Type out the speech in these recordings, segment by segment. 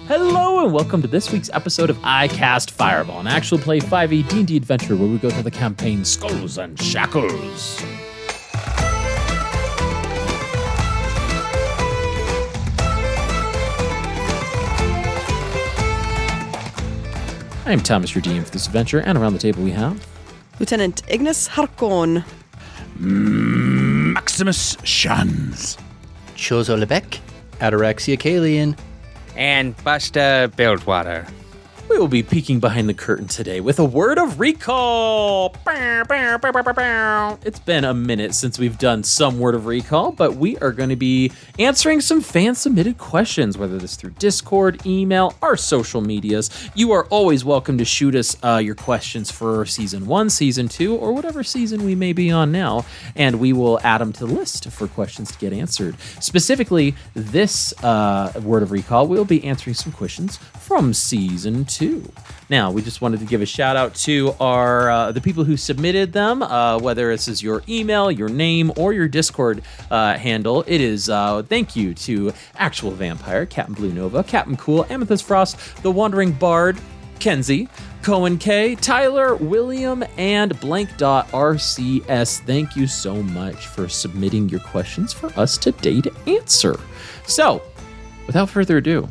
Hello and welcome to this week's episode of I Cast Fireball, an actual play 5e D&D adventure where we go through the campaign Skulls and Shackles. I am Thomas, your DM for this adventure, and around the table we have Lieutenant Ignis Harkon, Maximus Shans, Chozo Lebec, Ataraxia Kalian, and Busta Buildwater. We will be peeking behind the curtain today with a word of recall. It's been a minute since we've done some word of recall, but we are going to be answering some fan-submitted questions, whether this through Discord, email, our social medias. You are always welcome to shoot us your questions for Season 1, Season 2, or whatever season we may be on now, and we will add them to the list for questions to get answered. Specifically, this word of recall, we'll be answering some questions from Season 2. Now, we just wanted to give a shout out to our the people who submitted them, whether this is your email, your name, or your Discord handle. It is thank you to Actual Vampire, Captain Blue Nova, Captain Cool, Amethyst Frost, The Wandering Bard, Kenzie, Cohen K, Tyler, William, and Blank.RCS. Thank you so much for submitting your questions for us today to answer. So, without further ado,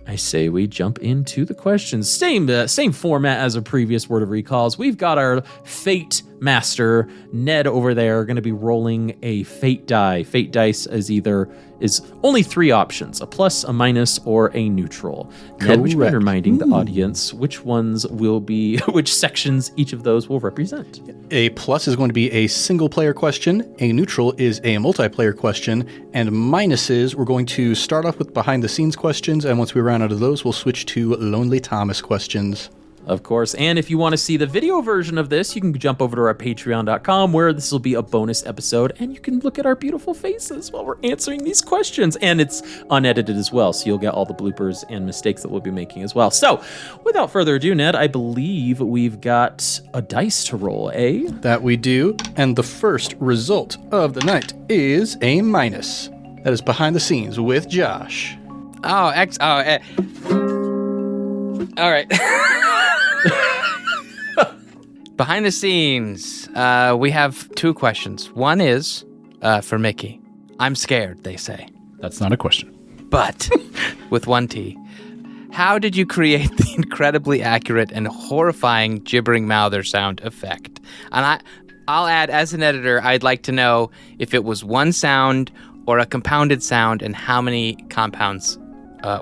I say we jump into the questions. Same format as a previous Word of Recalls. We've got our Fate Master, Ned, over there, going to be rolling a Fate die. Fate dice is only three options: a plus, a minus, or a neutral. Ned, would you mind reminding the audience which sections each of those will represent? A plus is going to be a single-player question, a neutral is a multiplayer question, and minuses, we're going to start off with behind-the-scenes questions, and once we run out of those, we'll switch to Lonely Thomas questions. Of course, and if you want to see the video version of this, you can jump over to our patreon.com where this will be a bonus episode, and you can look at our beautiful faces while we're answering these questions, and it's unedited as well, so you'll get all the bloopers and mistakes that we'll be making as well. So, without further ado, Ned, I believe we've got a dice to roll, eh? That we do, and the first result of the night is a minus. That is behind the scenes with Josh. All right. Behind the scenes, we have two questions. One is for Mickey. I'm scared, they say. That's not a question. But, with one T, how did you create the incredibly accurate and horrifying gibbering mouther sound effect? And I'll add, as an editor, I'd like to know if it was one sound or a compounded sound and how many compounds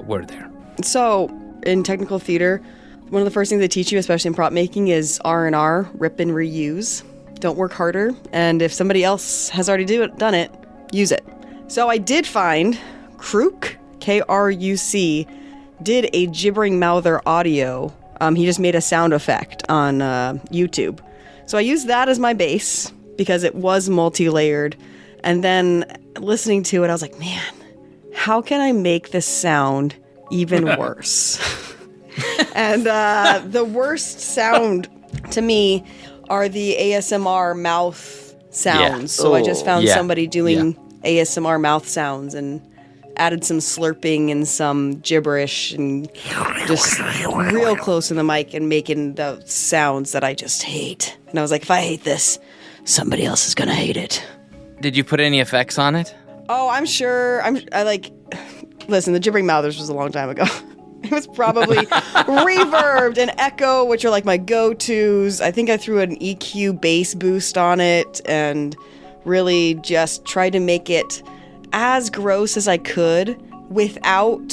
were there. So, in technical theater, one of the first things they teach you, especially in prop making, is R&R, rip and reuse. Don't work harder, and if somebody else has already done it, use it. So I did find Kruk, K-R-U-C, did a gibbering mouther audio. He just made a sound effect on YouTube. So I used that as my base because it was multi-layered, and then listening to it, I was like, man, how can I make this sound even worse? And the worst sound to me are the ASMR mouth sounds. Yeah. So I just found somebody doing ASMR mouth sounds and added some slurping and some gibberish and just real close to the mic and making the sounds that I just hate. And I was like, if I hate this, somebody else is going to hate it. Did you put any effects on it? Oh, I'm sure. Listen, the gibbering mouthers was a long time ago. It was probably reverbed and echo, which are like my go-tos. I think I threw an EQ bass boost on it and really just tried to make it as gross as I could without...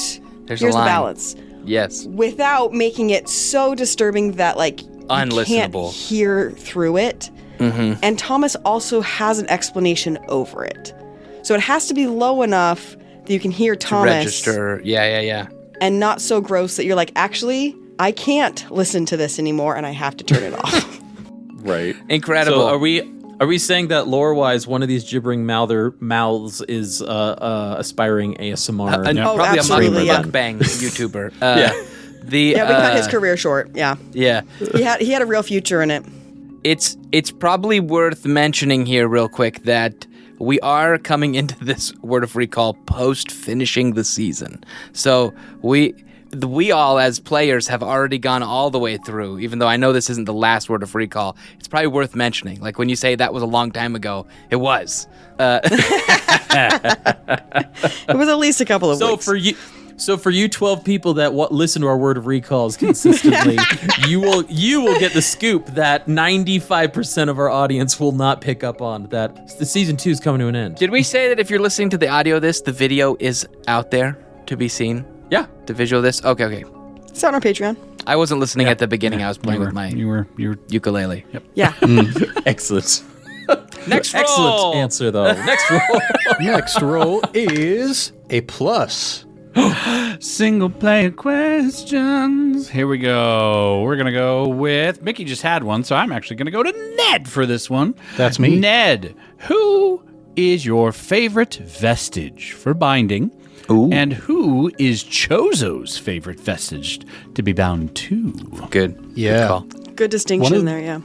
There's here's a line. The balance. Yes. Without making it so disturbing that, like, you can't hear through it. Mm-hmm. And Thomas also has an explanation over it. So it has to be low enough that you can hear Thomas. To register. Yeah. And not so gross that you're like, actually, I can't listen to this anymore and I have to turn it off. Right. Incredible. So are we saying that lore-wise, one of these gibbering mouths is aspiring ASMR? Probably absolutely, a mukbang YouTuber. We cut his career short. Yeah. Yeah. He had a real future in it. It's probably worth mentioning here real quick that we are coming into this Word of Recall post finishing the season. So we all as players have already gone all the way through, even though I know this isn't the last Word of Recall. It's probably worth mentioning. Like when you say that was a long time ago, it was. It was at least a couple of weeks. So for you 12 people that listen to our Word of Recalls consistently, you will get the scoop that 95% of our audience will not pick up on, that the season 2 is coming to an end. Did we say that if you're listening to the audio of this, the video is out there to be seen? Yeah. The visual of this? Okay. It's on our Patreon. I wasn't listening at the beginning. I was playing with my You were. ukulele. Yep. Yeah. Excellent. Next roll. Excellent answer, though. Next roll. Next roll is a plus. Single player questions. Here we go. We're going to go with Mickey just had one, so I'm actually going to go to Ned for this one. That's me. Ned, who is your favorite vestige for binding? Ooh. And who is Chozo's favorite vestige to be bound to? Good. Yeah. Good call. Good distinction there, yeah.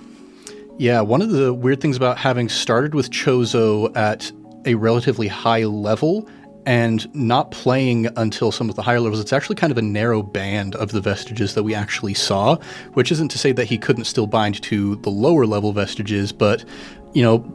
Yeah, one of the weird things about having started with Chozo at a relatively high level and not playing until some of the higher levels, it's actually kind of a narrow band of the vestiges that we actually saw, which isn't to say that he couldn't still bind to the lower level vestiges, but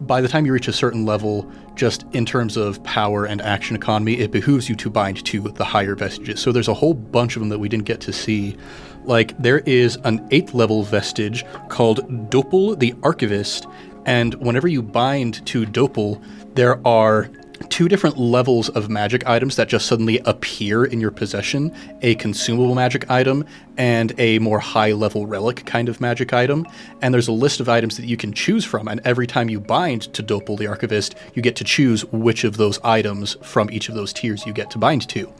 by the time you reach a certain level, just in terms of power and action economy, it behooves you to bind to the higher vestiges. So there's a whole bunch of them that we didn't get to see. Like, there is an 8th level vestige called Doppel the Archivist, and whenever you bind to Doppel, there are 2 different levels of magic items that just suddenly appear in your possession, a consumable magic item and a more high-level relic kind of magic item. And there's a list of items that you can choose from, and every time you bind to Doppel the Archivist, you get to choose which of those items from each of those tiers you get to bind to.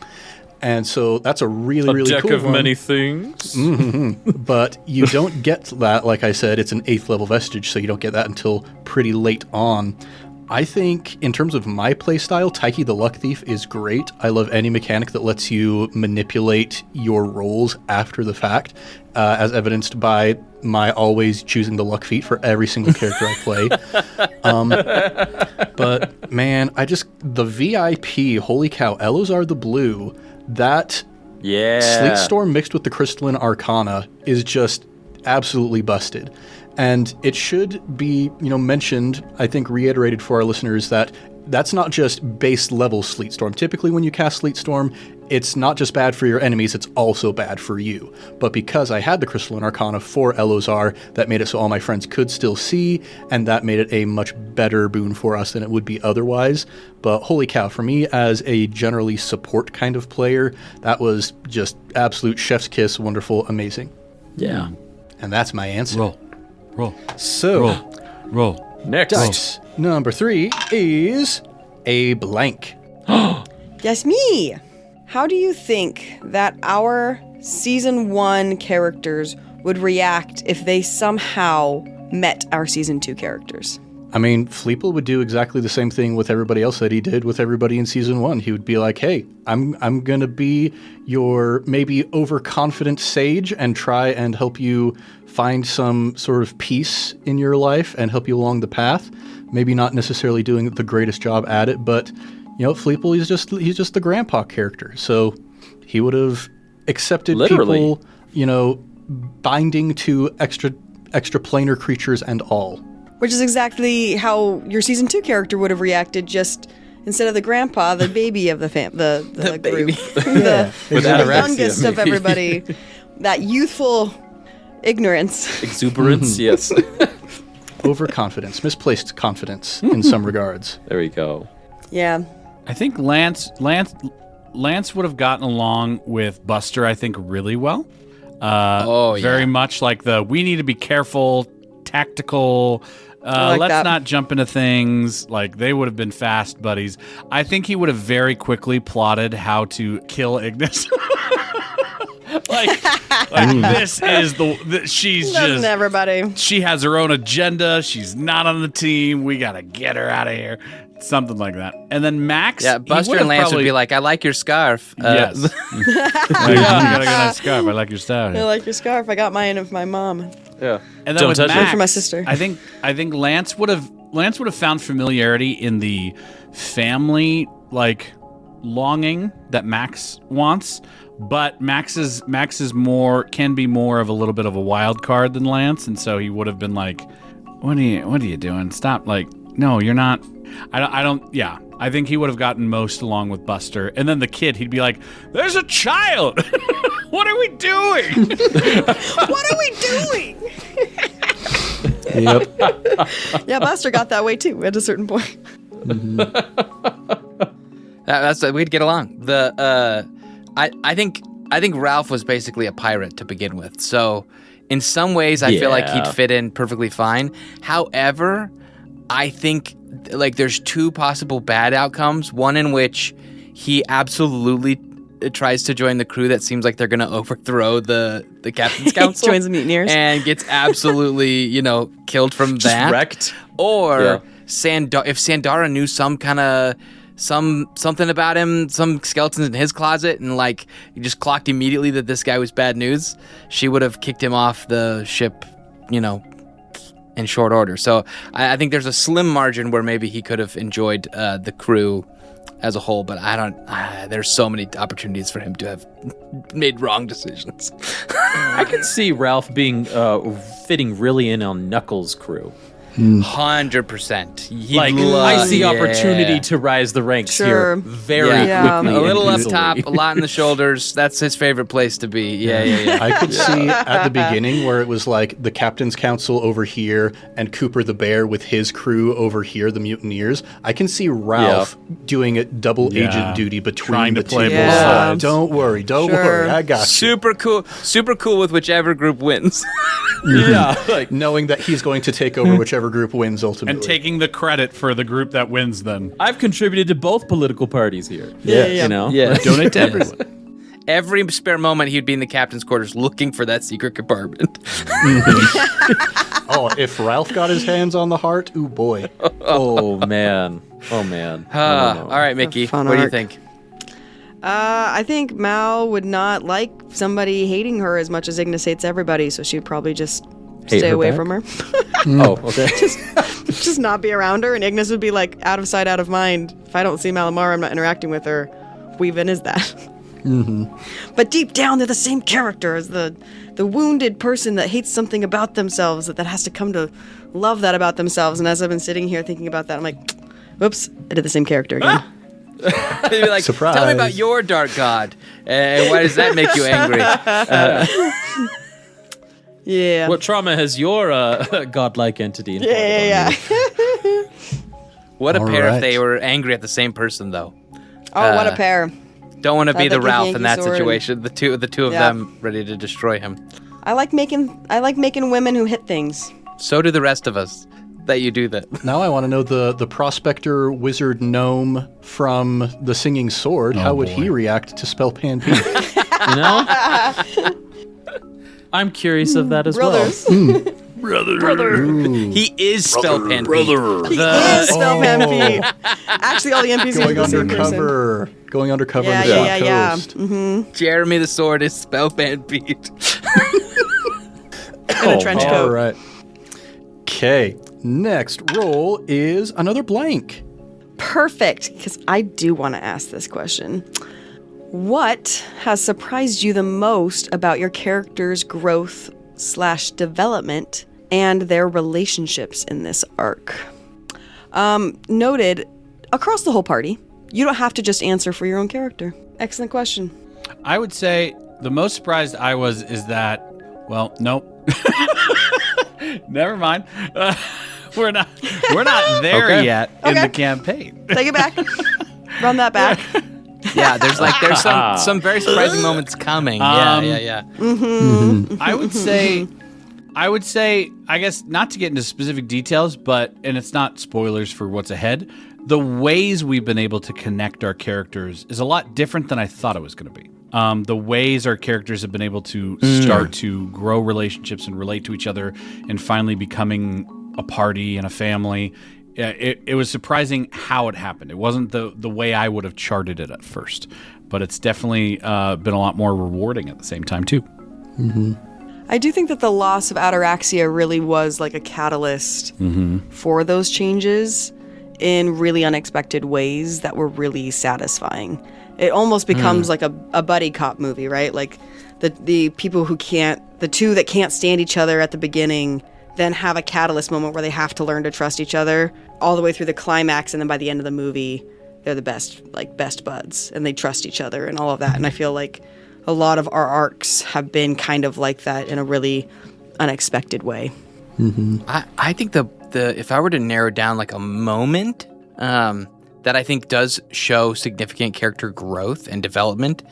And so that's a really, really cool one. A deck of many things. Mm-hmm. But you don't get that, like I said, it's an 8th level vestige, so you don't get that until pretty late on. I think, in terms of my playstyle, Taiki the Luck Thief is great. I love any mechanic that lets you manipulate your rolls after the fact, as evidenced by my always choosing the luck feat for every single character I play. But, man, the VIP, holy cow, Elozar the Blue, that Sleet Storm mixed with the Crystalline Arcana is just absolutely busted. And it should be, mentioned, I think reiterated for our listeners, that that's not just base level Sleet Storm. Typically when you cast Sleet Storm, it's not just bad for your enemies, it's also bad for you. But because I had the Crystalline Arcana for Elozar, that made it so all my friends could still see, and that made it a much better boon for us than it would be otherwise. But holy cow, for me as a generally support kind of player, that was just absolute chef's kiss, wonderful, amazing. Yeah. And that's my answer. Roll. So, Roll. Next. dice number 3 is a blank. Yes, me. How do you think that our season 1 characters would react if they somehow met our season 2 characters? I mean, Fleeple would do exactly the same thing with everybody else that he did with everybody in season 1. He would be like, hey, I'm going to be your maybe overconfident sage and try and help you find some sort of peace in your life and help you along the path. Maybe not necessarily doing the greatest job at it, but, Fleeple, he's just the grandpa character. So he would have accepted people, binding to extra planar creatures and all. Which is exactly how your season 2 character would have reacted, just instead of the grandpa, the baby of the group. baby. the With the anorexia, youngest of maybe. everybody. That youthful ignorance. Exuberance, yes. Overconfidence, misplaced confidence in some regards. There we go. Yeah. I think Lance would have gotten along with Buster, I think, really well. Very much like we need to be careful, tactical. like Let's that. not jump into things. Like, they would have been fast buddies. I think he would have very quickly plotted how to kill Ignis. like this is she's Doesn't just everybody. she has her own agenda. She's not on the team. We gotta get her out of here. Something like that. And then Max, Yeah, Buster and Lance would be like, I like your scarf. yes. You got a nice scarf. I like your style. I like your scarf. I got mine of my mom. Yeah. And then Don't with touch it. Max, For my sister. I think Lance would have Lance would have found familiarity in the family longing that Max wants, but Max is can be more of a little bit of a wild card than Lance, and so he would have been like, what are you doing? Stop! No, you're not. I don't. Yeah, I think he would have gotten most along with Buster, and then the kid, he'd be like, "There's a child. What are we doing? What are we doing? Yep. Yeah, Buster got that way too at a certain point. That's we'd get along. I think Ralph was basically a pirate to begin with. So in some ways, I feel like he'd fit in perfectly fine. However, I think there's two possible bad outcomes. One in which he absolutely tries to join the crew that seems like they're going to overthrow the captain's council. Joins the mutineers. And gets absolutely, killed from Just that. wrecked. Or Yeah. if Sandara knew something about him, some skeletons in his closet, and he just clocked immediately that this guy was bad news, she would have kicked him off the ship, in short order. So I think there's a slim margin where maybe he could have enjoyed the crew as a whole, but there's so many opportunities for him to have made wrong decisions. I can see Ralph being fitting really in on Knuckles' crew. 100%. I see opportunity to rise the ranks Sure. here very Yeah. quickly. A little and up easily. top, a lot in the shoulders. That's his favorite place to be. Yeah. I could see at the beginning where it was like the Captain's Council over here and Cooper the Bear with his crew over here, the Mutineers. I can see Ralph doing a double agent duty between Trying the to play two. both sides. Don't worry, Sure. I got you. Super cool with whichever group wins. Yeah, Knowing that he's going to take over whichever group wins ultimately. And taking the credit for the group that wins then. I've contributed to both political parties here. Yeah. You know? Donate to everyone. Every spare moment he'd be in the captain's quarters looking for that secret compartment. Oh, if Ralph got his hands on the heart, ooh boy. Oh, man. Oh, man. All right, Mickey, Fun what do you arc. think? I think Mal would not like somebody hating her as much as Ignis hates everybody, so she'd probably just Hate stay her away back? from her. Oh, okay. Just not be around her, and Ignis would be like, out of sight, out of mind. If I don't see Malamar, I'm not interacting with her. Who even is that? But deep down, they're the same character as the wounded person that hates something about themselves, that has to come to love that about themselves. And as I've been sitting here thinking about that, I'm like, whoops, I did the same character again. They'd be like, Surprise. tell me about your dark god. And why does that make you angry? Yeah. What trauma has your godlike entity inflicted Yeah. What a All pair right. if they were angry at the same person, though. Oh, what a pair. Don't want to be I'd the like a Ralph in Yankee that sword. situation. The two of Yeah. them ready to destroy him. I like making women who hit things. So do the rest of us that you do that. Now I want to know the prospector wizard gnome from the Singing Sword. How would he react to Spellpan Pete? You know? I'm curious of that as Brothers. He is Spellpan Pete. He is Spellpan Pete. Actually, all the NPCs are Going the same person. undercover. Going undercover Yeah, in the yeah, South yeah, yeah. Coast. Jeremy the Sword is Spellpan Pete. In a trench All coat. right. Okay. Next roll is another blank. Perfect, because I do want to ask this question. What has surprised you the most about your character's growth / development and their relationships in this arc? Noted across the whole party. You don't have to just answer for your own character. Excellent question. I would say the most surprised I was is that, well, nope. Never mind. We're not there Okay. yet in Okay. the campaign. Take it back. Run that back. Yeah, there's some very surprising moments coming. Yeah. I would say, I guess not to get into specific details, and it's not spoilers for what's ahead, the ways we've been able to connect our characters is a lot different than I thought it was going to be. The ways our characters have been able to start to grow relationships and relate to each other and finally becoming a party and a family. It was surprising how it happened. It wasn't the way I would have charted it at first, but it's definitely been a lot more rewarding at the same time too. I do think that the loss of Ataraxia really was like a catalyst for those changes in really unexpected ways that were really satisfying. It almost becomes like a buddy cop movie, right? Like the people who the two that can't stand each other at the beginning then have a catalyst moment where they have to learn to trust each other all the way through the climax, and then by the end of the movie, they're the best buds, and they trust each other and all of that. And I feel like a lot of our arcs have been kind of like that in a really unexpected way. I think the if I were to narrow down like a moment that I think does show significant character growth and development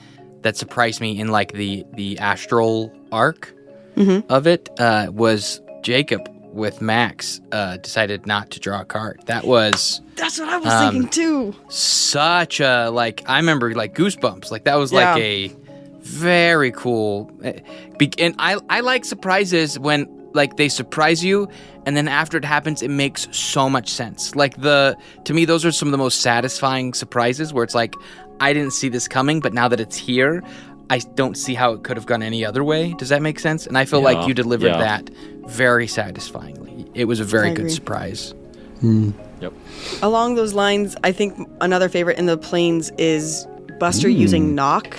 that surprised me in like the astral arc of it was Jacob with Max decided not to draw a card. That's what I was thinking too. Such a I remember like goosebumps. Like that was like a very cool. And I like surprises when like they surprise you, and then after it happens, it makes so much sense. Like to me, those are some of the most satisfying surprises where it's like I didn't see this coming, but now that it's here, I don't see how it could have gone any other way. Does that make sense? And I feel like you delivered that very satisfyingly. It was a very good surprise. Yep. Along those lines, I think another favorite in the Plains is Buster using knock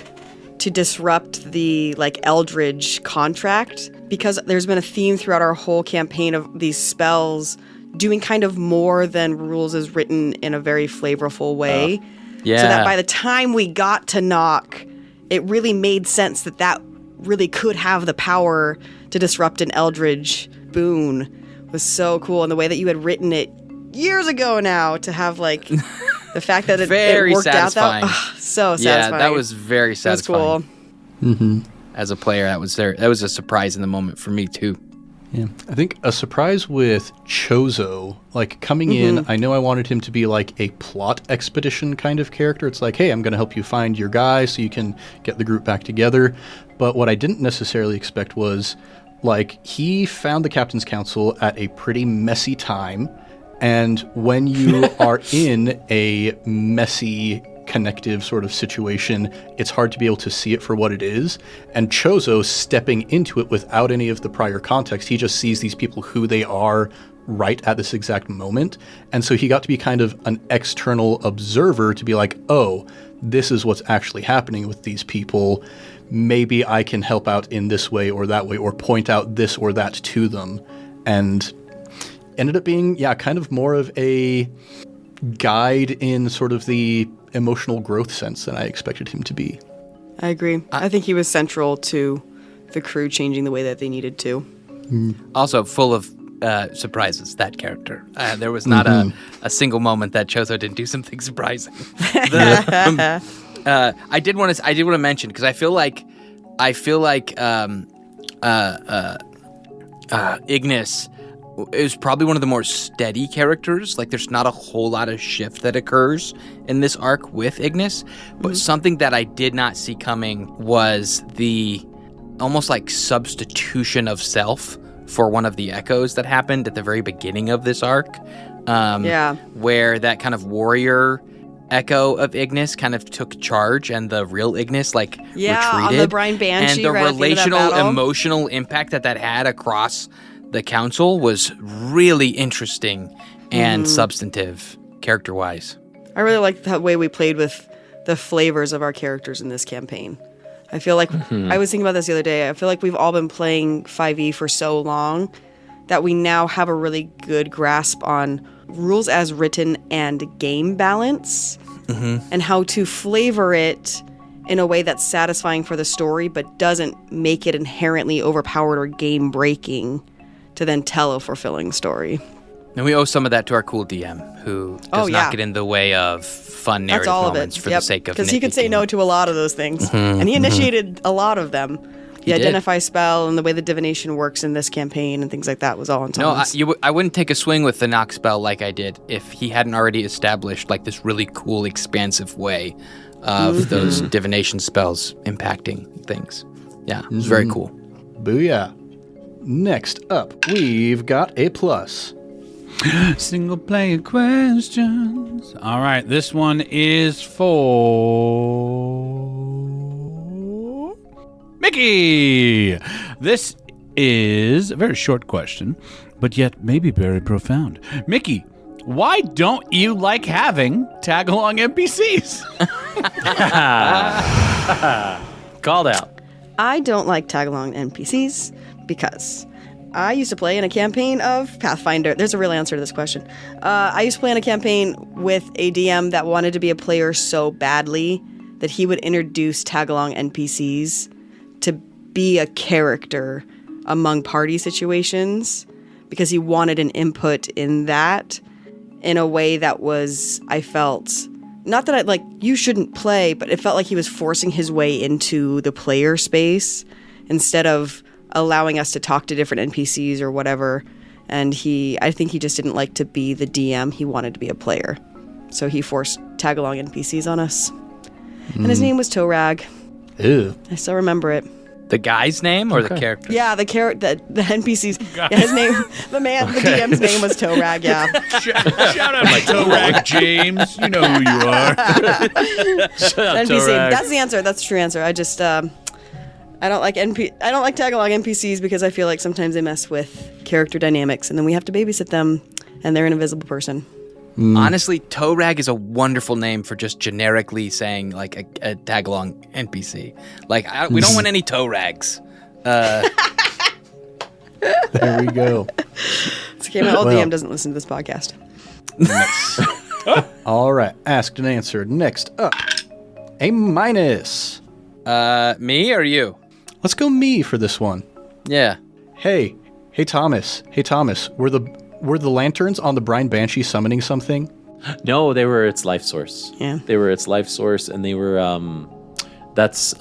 to disrupt the Eldridge contract, because there's been a theme throughout our whole campaign of these spells doing kind of more than rules is written in a very flavorful way. So that by the time we got to knock, it really made sense that really could have the power to disrupt an Eldridge boon. Was so cool. And the way that you had written it years ago now, to have the fact that it worked satisfying. out that so satisfying. Yeah, that was very satisfying. That's cool. As a player, that was a surprise in the moment for me too. Yeah, I think a surprise with Chozo, coming in, I know I wanted him to be like a plot expedition kind of character. It's like, hey, I'm going to help you find your guy so you can get the group back together. But what I didn't necessarily expect was, he found the Captain's Council at a pretty messy time. And when you are in a messy, connective sort of situation, it's hard to be able to see it for what it is. And Chozo stepping into it without any of the prior context, he just sees these people who they are right at this exact moment. And so he got to be kind of an external observer to be like, oh, this is what's actually happening with these people. Maybe I can help out in this way or that way, or point out this or that to them. And ended up being, kind of more of a guide in sort of the emotional growth sense than I expected him to be. I agree. I think he was central to the crew changing the way that they needed to. Also full of surprises, that character. There was not a single moment that Chozo didn't do something surprising. I did want to mention, because I feel like Ignis is probably one of the more steady characters. There's not a whole lot of shift that occurs in this arc with Ignis, but something that I did not see coming was the almost substitution of self for one of the echoes that happened at the very beginning of this arc. Where that kind of warrior echo of Ignis kind of took charge, and the real Ignis retreated. On the Brian Banshee, and the right relational, emotional impact that had across the council was really interesting and substantive, character-wise. I really like the way we played with the flavors of our characters in this campaign. I feel like, I was thinking about this the other day, I feel like we've all been playing 5e for so long that we now have a really good grasp on rules as written and game balance, and how to flavor it in a way that's satisfying for the story but doesn't make it inherently overpowered or game breaking to then tell a fulfilling story. And we owe some of that to our cool DM, who does not get in the way of fun narrative moments for the sake of because he could say no to a lot of those things, and he initiated a lot of them. The identify spell and the way the divination works in this campaign and things like that was all on Thomas. No, I wouldn't take a swing with the knock spell like I did if he hadn't already established this really cool, expansive way of those divination spells impacting things. Yeah, it was very cool. Booyah. Next up, we've got a plus. Single player questions. All right, this one is for Mickey. This is a very short question, but yet maybe very profound. Mickey, why don't you like having tag-along NPCs? Called out. I don't like tag-along NPCs because I used to play in a campaign of Pathfinder. There's a real answer to this question. I used to play in a campaign with a DM that wanted to be a player so badly that he would introduce tag-along NPCs to be a character among party situations because he wanted an input in that in a way that was, I felt, not that I like, you shouldn't play, but it felt like he was forcing his way into the player space instead of allowing us to talk to different NPCs or whatever. And I think he just didn't like to be the DM. He wanted to be a player. So he forced tag-along NPCs on us. And his name was Torag. Ew. I still remember it. The guy's name or the character? Yeah, the NPCs. Yeah, his name, the DM's name was Torag, yeah. Shout out to Torag James. You know who you are. Shut up, NPC. Torag. That's the answer. That's the true answer. I just, I don't like tag-along NPCs because I feel like sometimes they mess with character dynamics and then we have to babysit them and they're an invisible person. Honestly, Torag is a wonderful name for just generically saying like a tag-along NPC. Like, we don't want any Torags. There we go. It's okay, my old DM doesn't listen to this podcast. All right. Asked and answered. Next up, A-. Me or you? Let's go me for this one. Yeah. Hey Thomas. Were the lanterns on the Brine Banshee summoning something? No, they were its life source. Yeah. They were its life source, and they were, that's,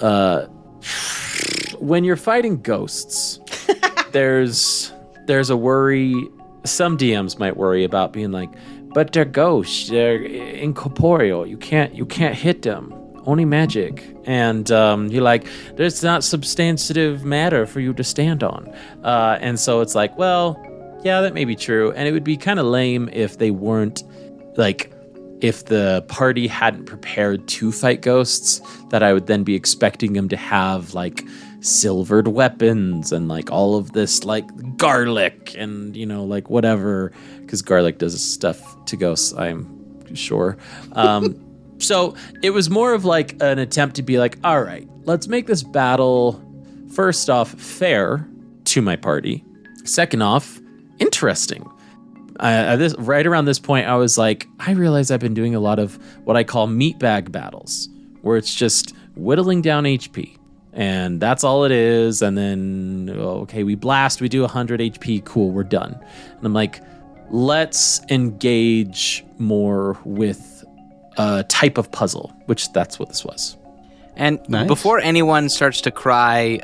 when you're fighting ghosts, there's a worry, some DMs might worry about being like, but they're ghosts, they're incorporeal, you can't hit them, only magic. And you're like, there's not substantive matter for you to stand on. And so it's like, well, yeah, that may be true. And it would be kind of lame if they weren't, like, if the party hadn't prepared to fight ghosts, that I would then be expecting them to have, like, silvered weapons and, like, all of this, like, garlic and, you know, like, whatever. Because garlic does stuff to ghosts, I'm sure. So it was more of, like, an attempt to be like, all right, let's make this battle, first off, fair to my party. Second off, interesting. Right around this point, I was like, I realize I've been doing a lot of what I call meatbag battles, where it's just whittling down HP, and that's all it is. And then, okay, we blast, we do 100 HP, cool, we're done. And I'm like, let's engage more with a type of puzzle, which that's what this was. And Nice. before anyone starts to cry,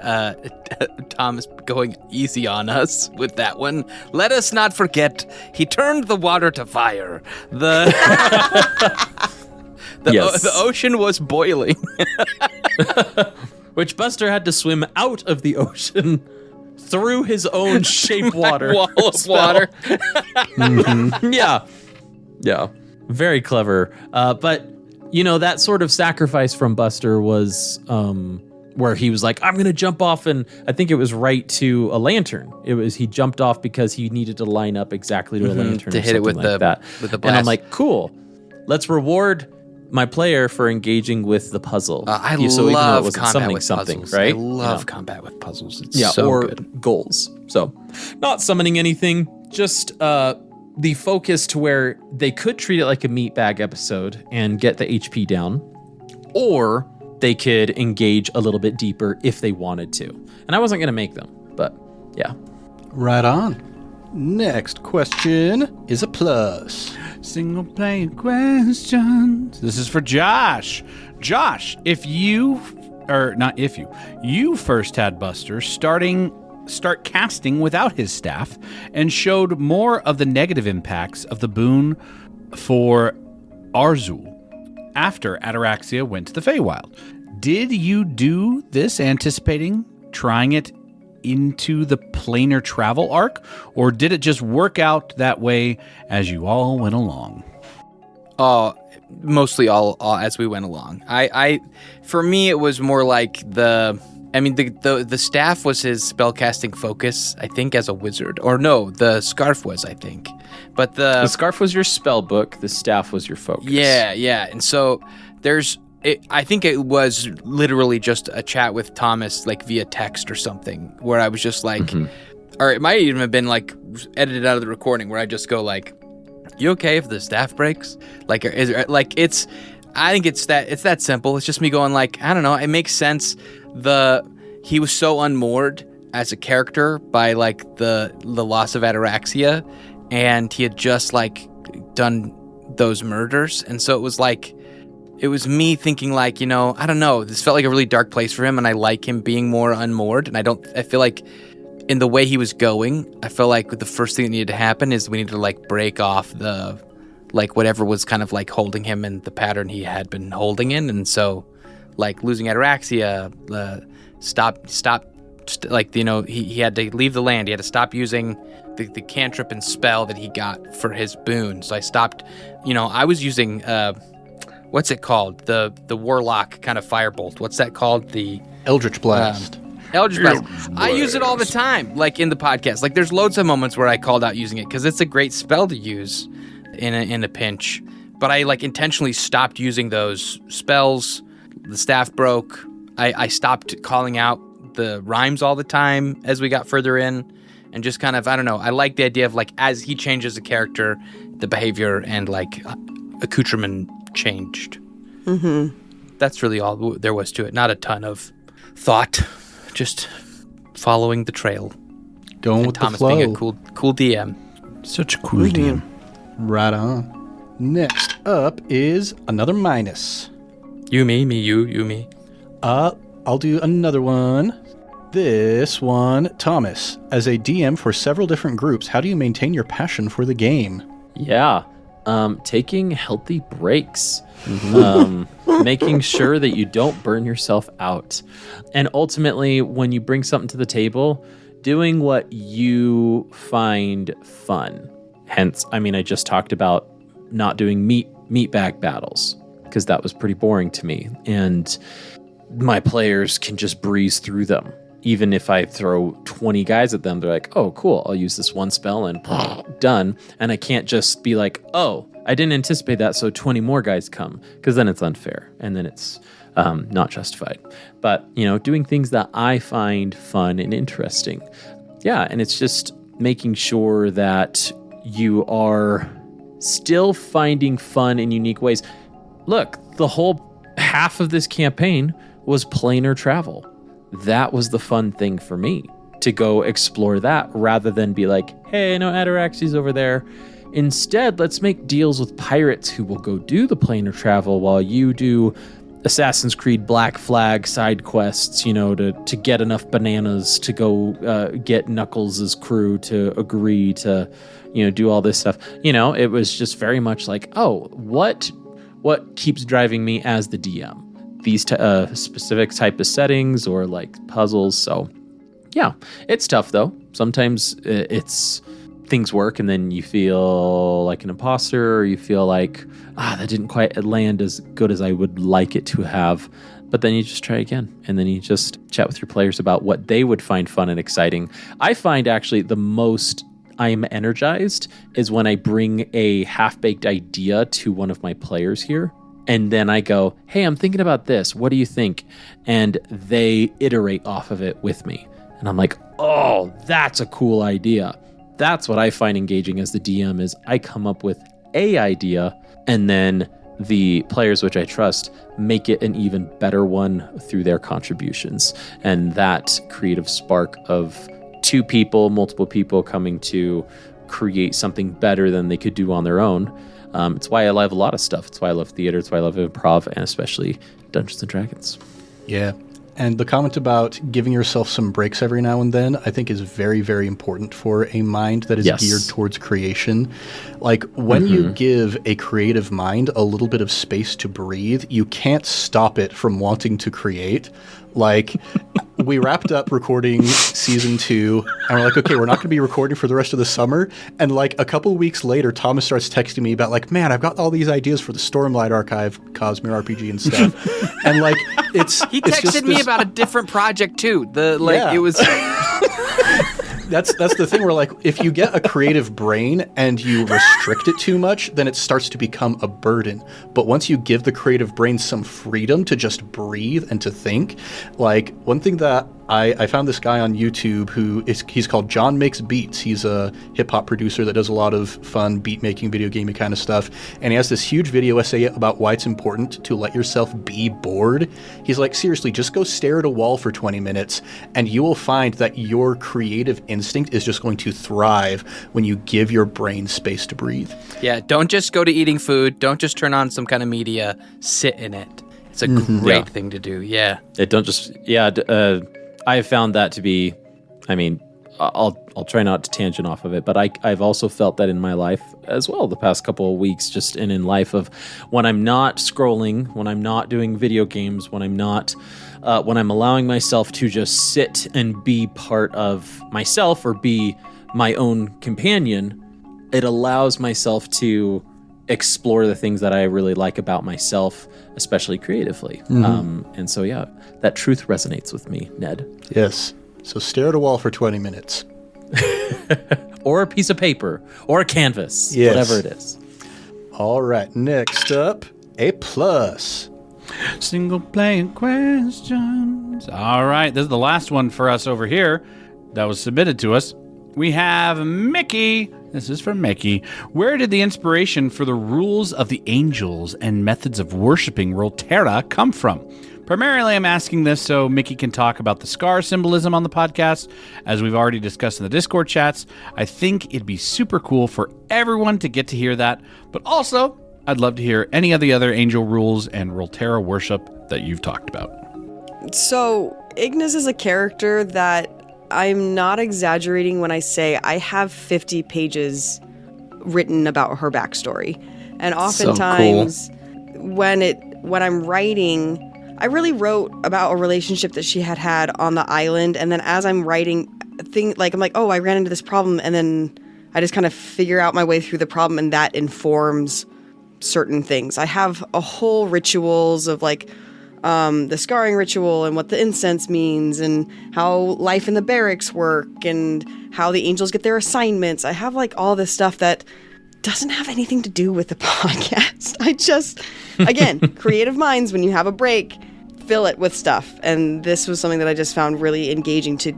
Thomas going easy on us with that one, let us not forget he turned the water to fire. The ocean was boiling. Which Buster had to swim out of the ocean through his own shape water. Wall of water. Yeah. Very clever. But, you know, that sort of sacrifice from Buster was where he was like, I'm going to jump off. And I think it was right to a lantern. He jumped off because he needed to line up exactly to a lantern to or hit it with something like that. with the And I'm blast. like, cool. Let's reward my player for engaging with the puzzle. I even though it love wasn't combat summoning with something, puzzles. right? I love combat with puzzles. It's Yeah, so or good. goals. So, not summoning anything, just the focus to where they could treat it like a meatbag episode and get the HP down, or they could engage a little bit deeper if they wanted to. And I wasn't going to make them, but yeah. Right on. Next question is a plus. Single player questions. This is for Josh. Josh, you first had Buster start casting without his staff and showed more of the negative impacts of the boon for Arzul after Ataraxia went to the Feywild. Did you do this anticipating trying it into the planar travel arc, or did it just work out that way as you all went along? Mostly all as we went along. I for me, it was more like I mean, the staff was his spellcasting focus, I think, as a wizard. Or no, the scarf was, I think. But the scarf was your spell book. The staff was your focus. Yeah. And so I think it was literally just a chat with Thomas, like via text or something, where I was just like, or it might even have been like edited out of the recording, where I just go like, "You okay if the staff breaks?" Like, I think it's that simple. It's just me going like, I don't know. It makes sense. He was so unmoored as a character by like the loss of ataraxia, and he had just like done those murders, and so it was me thinking like, I don't know. This felt like a really dark place for him, and I like him being more unmoored. And I feel like in the way he was going, I felt like the first thing that needed to happen is we needed to like break off the like whatever was kind of like holding him in the pattern he had been holding in, and so like losing ataraxia, he had to leave the land. He had to stop using the cantrip and spell that he got for his boon. So I stopped. I was using what's it called? The warlock kind of firebolt. What's that called? The Eldritch Blast. Eldritch Blast. I use it all the time, like in the podcast. Like there's loads of moments where I called out using it because it's a great spell to use in a pinch. But I like intentionally stopped using those spells. The staff broke. I stopped calling out the rhymes all the time as we got further in, and just kind of, I don't know. I like the idea of like as he changes a character, the behavior and like accoutrement changed. That's really all there was to it. Not a ton of thought, just following the trail. Going with Thomas the flow. being a cool DM. Such a cool DM. Right on. Next up is another minus. You, me, you, me. I'll do another one. This one, Thomas. As a DM for several different groups, how do you maintain your passion for the game? Yeah. Taking healthy breaks. Making sure that you don't burn yourself out. And ultimately, when you bring something to the table, doing what you find fun. Hence, I just talked about not doing meat bag battles because that was pretty boring to me. And my players can just breeze through them. Even if I throw 20 guys at them, they're like, oh, cool, I'll use this one spell and done. And I can't just be like, oh, I didn't anticipate that, so 20 more guys come, because then it's unfair, and then it's not justified. But, doing things that I find fun and interesting. Yeah, and it's just making sure that you are still finding fun in unique ways. Look, the whole half of this campaign was planar travel. That was the fun thing for me, to go explore that rather than be like, hey, no ataraxies over there. Instead, let's make deals with pirates who will go do the planar travel while you do Assassin's Creed Black Flag side quests, to get enough bananas to go get Knuckles' crew to agree to, do all this stuff. It was just very much like, oh, what keeps driving me as the DM? These specific type of settings or like puzzles. So yeah, it's tough though. Sometimes it's things work and then you feel like an imposter, or you feel like, that didn't quite land as good as I would like it to have. But then you just try again, and then you just chat with your players about what they would find fun and exciting. I find actually the most I'm energized is when I bring a half-baked idea to one of my players here. And then I go, hey, I'm thinking about this. What do you think? And they iterate off of it with me. And I'm like, oh, that's a cool idea. That's what I find engaging as the DM is I come up with a idea and then the players, which I trust, make it an even better one through their contributions. And that creative spark of two people, multiple people coming to create something better than they could do on their own. It's why I love a lot of stuff. It's why I love theater. It's why I love improv, and especially Dungeons and Dragons. Yeah. And the comment about giving yourself some breaks every now and then, I think is very, very important for a mind that is geared towards creation. Like when you give a creative mind a little bit of space to breathe, you can't stop it from wanting to create. Like we wrapped up recording season 2, and we're like, okay, we're not going to be recording for the rest of the summer. And like a couple weeks later, Thomas starts texting me about like, man, I've got all these ideas for the Stormlight Archive, Cosmere RPG and stuff. And like, He texted me about a different project too. It was. That's the thing where, like, if you get a creative brain and you restrict it too much, then it starts to become a burden. But once you give the creative brain some freedom to just breathe and to think, like, one thing that I found this guy on YouTube he's called John Makes Beats. He's a hip-hop producer that does a lot of fun beat-making, video gaming kind of stuff. And he has this huge video essay about why it's important to let yourself be bored. He's like, seriously, just go stare at a wall for 20 minutes, and you will find that your creative instinct is just going to thrive when you give your brain space to breathe. Yeah, don't just go to eating food. Don't just turn on some kind of media. Sit in it. It's a great thing to do. Yeah. I have found that to be, I mean, I'll try not to tangent off of it, but I've also felt that in my life as well the past couple of weeks, just in life of when I'm not scrolling, when I'm not doing video games, when I'm allowing myself to just sit and be part of myself or be my own companion, it allows myself to explore the things that I really like about myself, especially creatively. And so, yeah, that truth resonates with me, Ned. Yes. So stare at a wall for 20 minutes. Or a piece of paper, or a canvas, yes. Whatever it is. All right, next up, A+. Single player questions. All right, this is the last one for us over here that was submitted to us. We have Mickey. This is from Mickey. Where did the inspiration for the rules of the angels and methods of worshiping Rolterra come from? Primarily, I'm asking this so Mickey can talk about the scar symbolism on the podcast, as we've already discussed in the Discord chats. I think it'd be super cool for everyone to get to hear that, but also, I'd love to hear any of the other angel rules and Rolterra worship that you've talked about. So, Ignis is a character that I'm not exaggerating when I say I have 50 pages written about her backstory. And oftentimes when I'm writing, I really wrote about a relationship that she had on the island, and then as I'm writing I'm like, oh, I ran into this problem, and then I just kind of figure out my way through the problem, and that informs certain things. I have a whole rituals of like the scarring ritual and what the incense means and how life in the barracks work and how the angels get their assignments. I have like all this stuff that doesn't have anything to do with the podcast. I just, again, creative minds, when you have a break, fill it with stuff. And this was something that I just found really engaging to,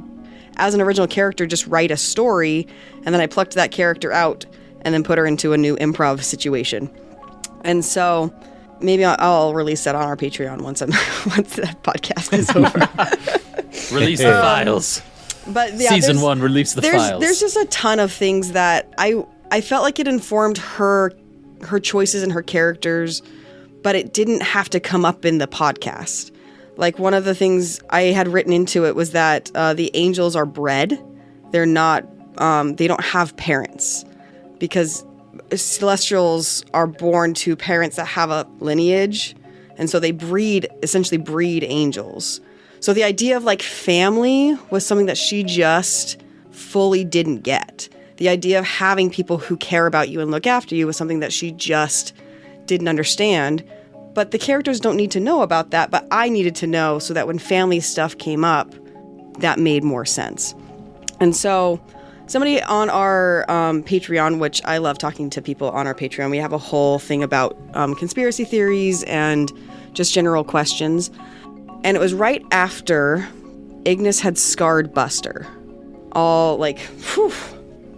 as an original character, just write a story, and then I plucked that character out and then put her into a new improv situation. And so maybe I'll release that on our Patreon once that podcast is over. Release the files. But yeah, Season 1, release the files. There's just a ton of things that I felt like it informed her choices and her characters, but it didn't have to come up in the podcast. Like, one of the things I had written into it was that the angels are bred. They're not, they don't have parents, because celestials are born to parents that have a lineage, and so they essentially breed angels. So the idea of like family was something that she just fully didn't get. The idea of having people who care about you and look after you was something that she just didn't understand. But the characters don't need to know about that, but I needed to know, so that when family stuff came up, that made more sense. And so somebody on our Patreon, which I love talking to people on our Patreon, we have a whole thing about conspiracy theories and just general questions. And it was right after Ignis had scarred Buster, all like,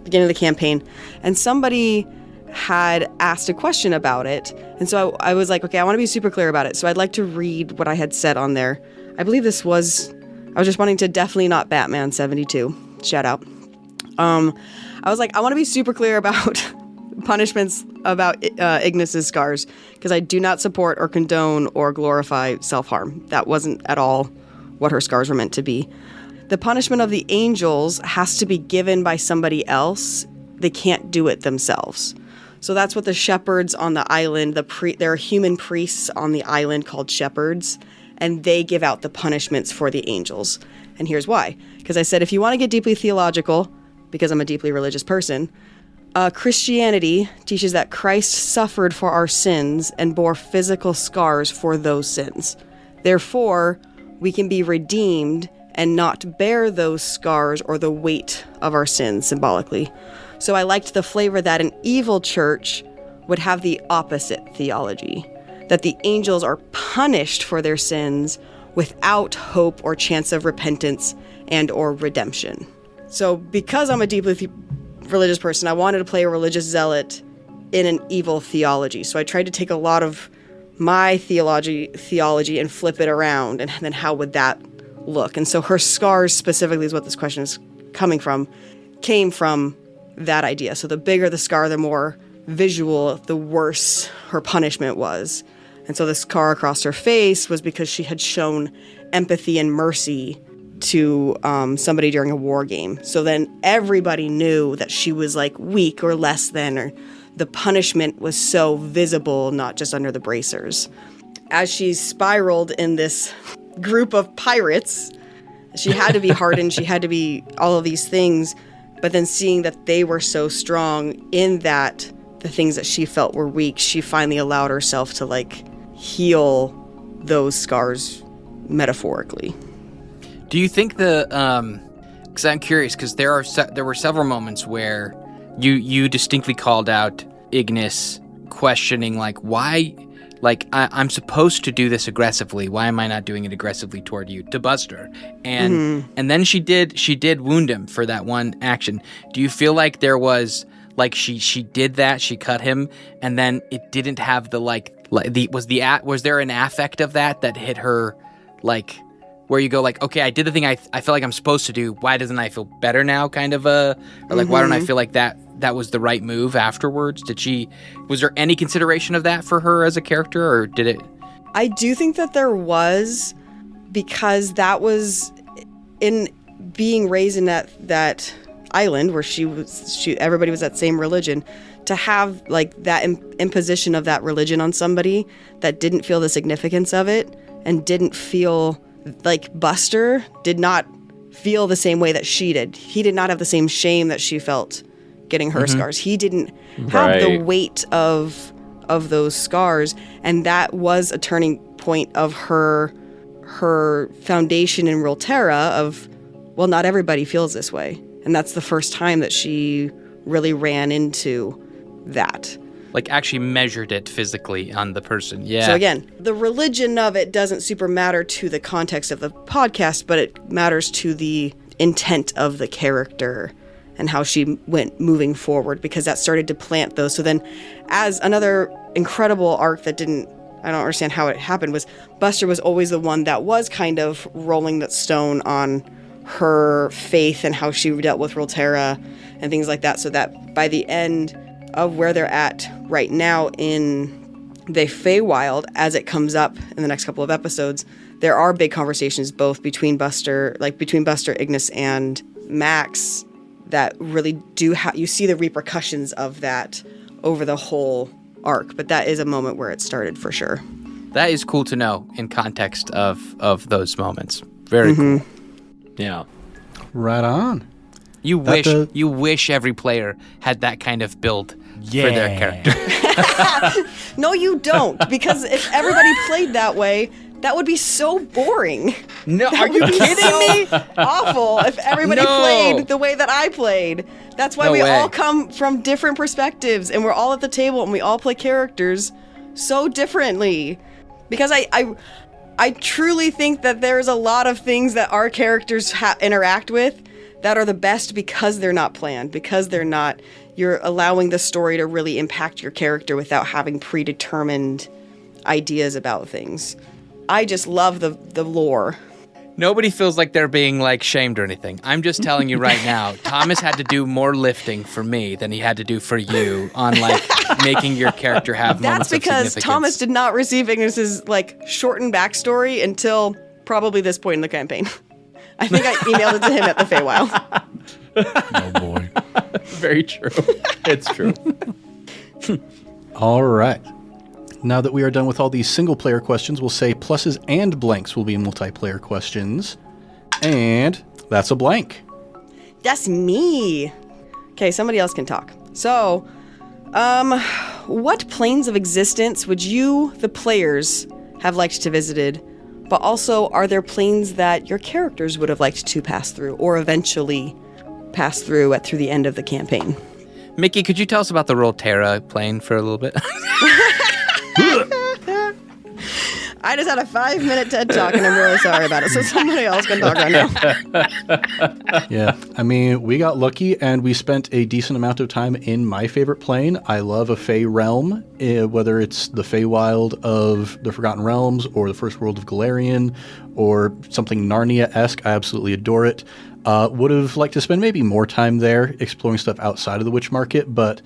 beginning of the campaign. And somebody had asked a question about it. And so I was like, okay, I want to be super clear about it. So I'd like to read what I had said on there. I believe I was responding to Definitely Not Batman 72. Shout out. I was like, I want to be super clear about punishments about Ignis's scars, because I do not support or condone or glorify self-harm. That wasn't at all what her scars were meant to be. The punishment of the angels has to be given by somebody else. They can't do it themselves. So that's what the shepherds on the island, there are human priests on the island called shepherds, and they give out the punishments for the angels. And here's why. Because I said, if you want to get deeply theological, because I'm a deeply religious person, Christianity teaches that Christ suffered for our sins and bore physical scars for those sins. Therefore, we can be redeemed and not bear those scars or the weight of our sins symbolically. So I liked the flavor that an evil church would have the opposite theology, that the angels are punished for their sins without hope or chance of repentance and or redemption. So because I'm a deeply religious person, I wanted to play a religious zealot in an evil theology. So I tried to take a lot of my theology and flip it around, and then how would that look? And so her scars specifically is what this question is came from that idea. So the bigger the scar, the more visual, the worse her punishment was. And so the scar across her face was because she had shown empathy and mercy to somebody during a war game. So then everybody knew that she was like weak or less than, or the punishment was so visible, not just under the bracers. As she spiraled in this group of pirates, she had to be hardened, she had to be all of these things, but then seeing that they were so strong in that, the things that she felt were weak, she finally allowed herself to like heal those scars metaphorically. Do you think because I'm curious, because there were several moments where you distinctly called out Ignis questioning like, why, like I'm supposed to do this aggressively, why am I not doing it aggressively toward you, to Buster, and then she did wound him for that one action. Do you feel like there was like she did that, she cut him, and then it didn't have the was there an affect of that hit her, like where you go like, okay, I did the thing I feel like I'm supposed to do, why doesn't I feel better now, kind of or like why don't I feel like that was the right move afterwards? Was there any consideration of that for her as a character, or did it? I do think that there was, because that was in being raised in that island where everybody was that same religion, to have like that imposition of that religion on somebody that didn't feel the significance of it and didn't feel like Buster did not feel the same way that she did. He did not have the same shame that she felt getting her scars. He didn't have the weight of those scars, and that was a turning point of her foundation in Runeterra of, well, not everybody feels this way. And that's the first time that she really ran into that. Like actually measured it physically on the person. Yeah. So again, the religion of it doesn't super matter to the context of the podcast, but it matters to the intent of the character and how she went moving forward, because that started to plant those. So then as another incredible arc that I don't understand how it happened, was Buster was always the one that was kind of rolling that stone on her faith and how she dealt with Runeterra and things like that, so that by the end of where they're at right now in the Feywild, as it comes up in the next couple of episodes, there are big conversations both between Buster, Ignis, and Max that really do you see the repercussions of that over the whole arc. But that is a moment where it started for sure. That is cool to know in context of those moments. Very cool. Yeah. Right on. You wish every player had that kind of build for their character. No, you don't, because if everybody played that way, that would be so boring. No, are you kidding me? Awful if everybody played the way that I played. That's why we all come from different perspectives, and we're all at the table, and we all play characters so differently. Because I truly think that there's a lot of things that our characters interact with that are the best because they're not planned, because you're allowing the story to really impact your character without having predetermined ideas about things. I just love the lore. Nobody feels like they're being like shamed or anything. I'm just telling you right now, Thomas had to do more lifting for me than he had to do for you on like making your character have moments of significance. That's because Thomas did not receive Ignis's like shortened backstory until probably this point in the campaign. I think I emailed it to him at the Feywild. Oh boy. Very true. It's true. All right. Now that we are done with all these single-player questions, we'll say pluses and blanks will be multiplayer questions. And that's a blank. That's me. Okay, somebody else can talk. So, what planes of existence would you, the players, have liked to visited? But also, are there planes that your characters would have liked to pass through or eventually pass through through the end of the campaign? Mickey, could you tell us about the Rolterra plane for a little bit? I just had a 5-minute TED Talk, and I'm really sorry about it. So somebody else can talk right now. Yeah, I mean, we got lucky, and we spent a decent amount of time in my favorite plane. I love a Fey realm, whether it's the Feywild of the Forgotten Realms, or the First World of Galarian, or something Narnia-esque. I absolutely adore it. Would have liked to spend maybe more time there, exploring stuff outside of the Witch Market, but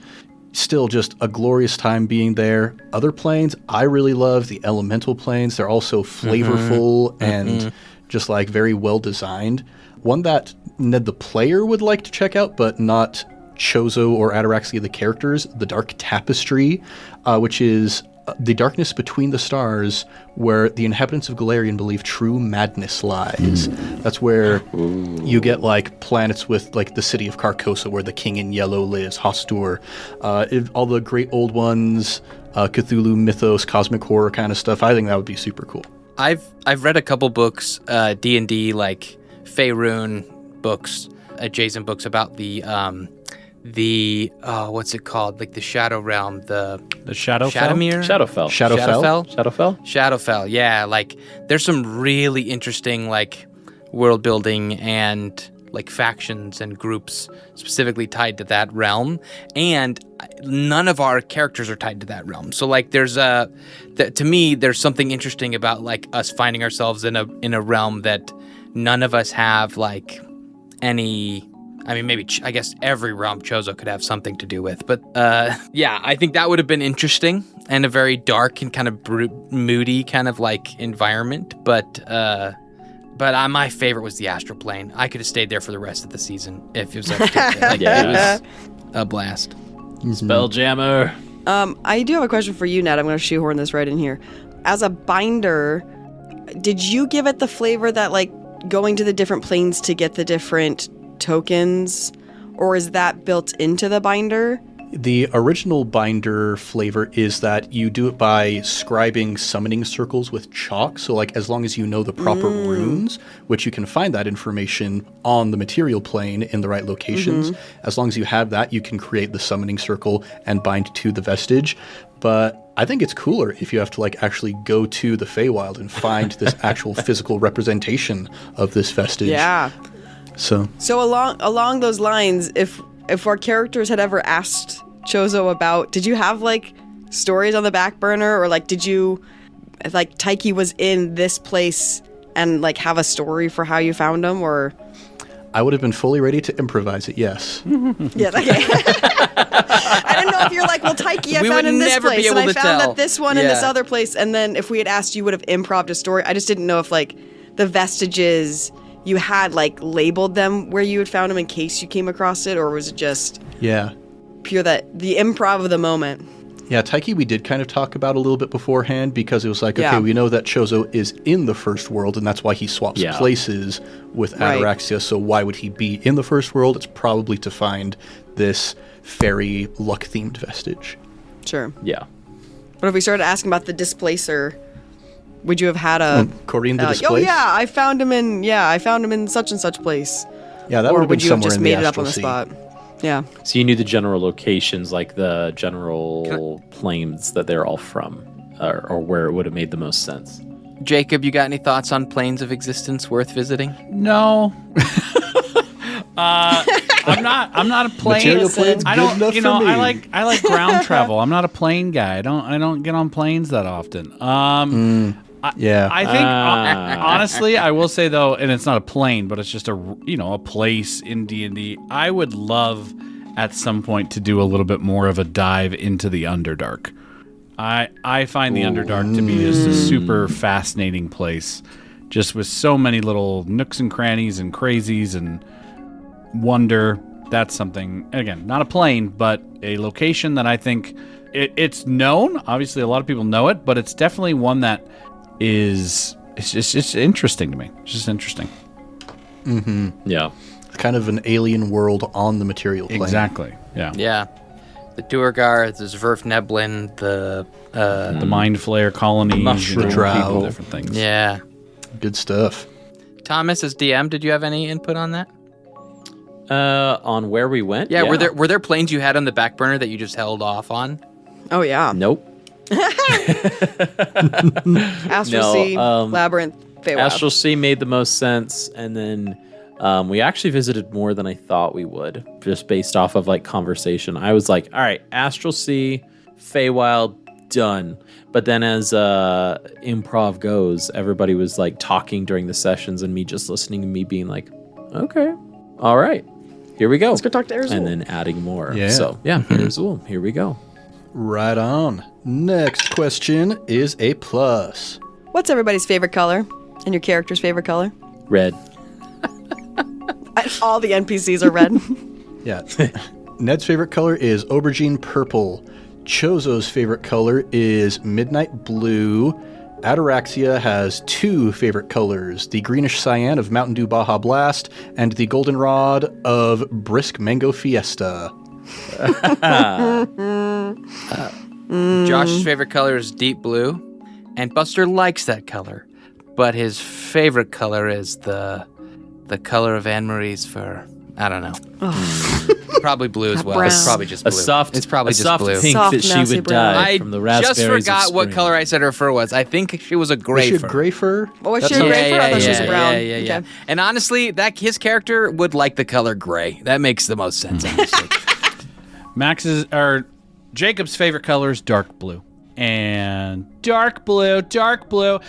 still just a glorious time being there. Other planes, I really love the elemental planes. They're also flavorful and just like very well designed. One that Ned the player would like to check out, but not Chozo or Ataraxia the characters, the Dark Tapestry, which is the darkness between the stars where the inhabitants of Galarian believe true madness lies. That's where you get like planets with like the city of Carcosa where the king in yellow lives, Hostur, all the great old ones, Cthulhu mythos, cosmic horror kind of stuff. I think that would be super cool. I've read a couple books, D&D, like Faerun books, adjacent books about the what's it called? Like the Shadow Realm, the Shadowfell? Shadowfell, yeah. Like there's some really interesting like world building and like factions and groups specifically tied to that realm, and none of our characters are tied to that realm. So like there's to me there's something interesting about like us finding ourselves in a realm that none of us have like any. I mean, maybe, I guess every realm Chozo could have something to do with. But, yeah, I think that would have been interesting and a very dark and kind of moody kind of, like, environment. But my favorite was the Astral Plane. I could have stayed there for the rest of the season if it was up to like, it was a blast. Spelljammer. I do have a question for you, Ned. I'm going to shoehorn this right in here. As a binder, did you give it the flavor that, like, going to the different planes to get the different tokens, or is that built into the binder? The original binder flavor is that you do it by scribing summoning circles with chalk. So like as long as you know the proper runes, which you can find that information on the material plane in the right locations, as long as you have that, you can create the summoning circle and bind to the vestige. But I think it's cooler if you have to like actually go to the Feywild and find this actual physical representation of this vestige. Yeah. So along those lines, if our characters had ever asked Chozo about, did you have like stories on the back burner, or like did you like Taiki was in this place and like have a story for how you found him, or? I would have been fully ready to improvise it, yes. Yeah, okay. I didn't know if you're like, well, Taiki, I found in this place, and I found that this one in this other place, and then if we had asked, you would have improv'd a story. I just didn't know if like the vestiges you had like labeled them where you had found them in case you came across it, or was it just pure that the improv of the moment? Yeah, Taiki we did kind of talk about a little bit beforehand, because it was like, okay, we know that Chozo is in the first world, and that's why he swaps places with Ataraxia, so why would he be in the first world? It's probably to find this fairy luck-themed vestige. Sure. Yeah. But if we started asking about the displacer, would you have had a Corrine the Displacer? Oh yeah, I found him in such and such place. Yeah, that would have been somewhere in the Astral Sea. Or would you have just made it up on the spot? Yeah. So you knew the general locations, like the general planes that they're all from, or where it would have made the most sense. Jacob, you got any thoughts on planes of existence worth visiting? No. I'm not a plane. Material plane's I good don't. enough You for know, me. I like ground travel. I'm not a plane guy. I don't get on planes that often. Yeah. I think honestly, I will say though, and it's not a plane, but it's just a place in D&D. I would love at some point to do a little bit more of a dive into the Underdark. I find the Underdark to be just a super fascinating place, just with so many little nooks and crannies and crazies and wonder. that's something, again, not a plane, but a location that I think it's known. Obviously, a lot of people know it, but it's definitely one that is it's just interesting to me. It's just interesting. Yeah. Kind of an alien world on the material plane. Exactly. Yeah. Yeah. The Duergar, the Zverf Neblin, the Mind Flayer colonies, Mushroom Drow. people, different things. yeah. Good stuff. Thomas, as DM, did you have any input on that? On where we went? Yeah, were there planes you had on the back burner that you just held off on? Oh yeah. Nope. Astral No, Sea, Labyrinth, Feywild. Astral Sea made the most sense, and then we actually visited more than I thought we would, just based off of like conversation. I was like, all right, Astral Sea, Feywild, done. But then as improv goes, everybody was like talking during the sessions, and me just listening, and me being like, okay, all right, here we go. Let's go talk to Arizul. And then adding more. Yeah. So yeah, Arizul, here we go. Right on. Next question is a plus. What's everybody's favorite color? And your character's favorite color? Red. All the NPCs are red. Yeah. Ned's favorite color is aubergine purple. Chozo's favorite color is midnight blue. Ataraxia has two favorite colors, the greenish cyan of Mountain Dew Baja Blast and the goldenrod of Brisk Mango Fiesta. Josh's favorite color is deep blue, and Buster likes that color, but his favorite color is the color of Anne Marie's fur. I don't know. Probably blue as well. Brown. It's probably just blue. It's probably just soft blue. pink Soft, that she mousy would brown. dye I from the raspberries. just forgot of what spring. color I said her fur was. I think she was a gray Is she a fur. gray fur? Oh, was That's she a not- gray fur? I thought she was brown. Yeah. Okay. And honestly, his character would like the color gray. That makes the most sense, honestly. Jacob's favorite color is dark blue. And dark blue. Dark blue.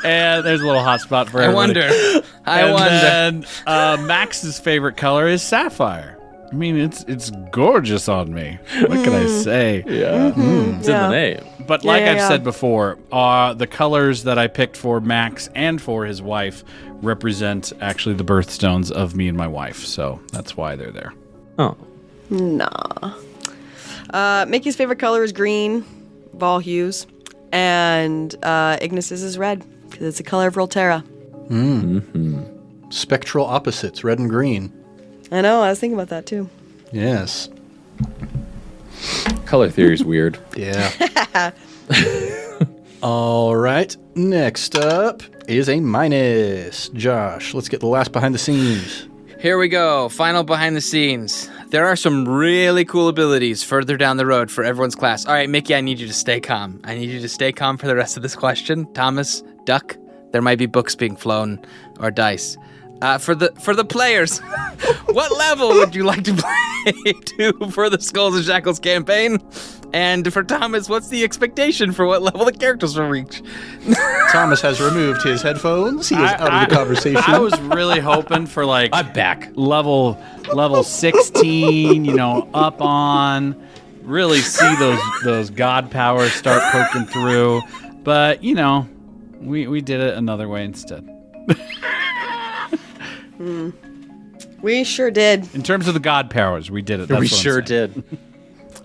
And there's a little hot spot for I everybody. wonder. And then Max's favorite color is sapphire. I mean, it's gorgeous on me. What can I say? Yeah. It's in the Yeah. name. But like Yeah, I've yeah. said before, the colors that I picked for Max and for his wife represent actually the birthstones of me and my wife. So that's why they're there. Oh. Nah. Mickey's favorite color is green, of all hues, and Ignis's is red because it's the color of Rolterra. Spectral opposites, red and green. I know. I was thinking about that too. Yes. Color theory's weird. Yeah. All right. Next up is a minus. Josh, let's get the last behind the scenes. Here we go. Final behind the scenes. There are some really cool abilities further down the road for everyone's class. All right, Mickey, I need you to stay calm. I need you to stay calm for the rest of this question. Thomas, duck. There might be books being flown or dice. For the players, what level would you like to play to for the Skulls and Shackles campaign? And for Thomas, what's the expectation for what level the characters will reach? Thomas has removed his headphones. He is out of the conversation. I was really hoping for like I'm back. level 16, up on, really see those god powers start poking through. But, we did it another way instead. We sure did. In terms of the god powers, we did it. That's We what I'm sure saying. did.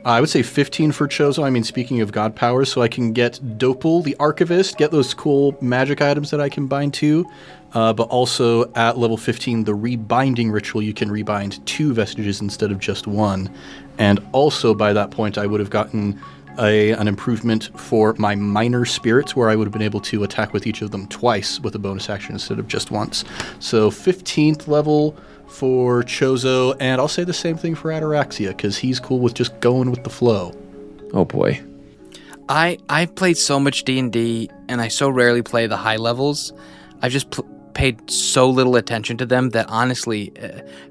I would say 15 for Chozo. I mean, speaking of god powers, so I can get Dopal, the Archivist, get those cool magic items that I can bind to. But also at level 15, the rebinding ritual, you can rebind 2 vestiges instead of just 1. And also by that point, I would have gotten an improvement for my minor spirits, where I would have been able to attack with each of them twice with a bonus action instead of just once. So 15th level for Chozo, and I'll say the same thing for Ataraxia, because he's cool with just going with the flow. Oh boy. I've played so much D&D, and I so rarely play the high levels. I've just paid so little attention to them that honestly,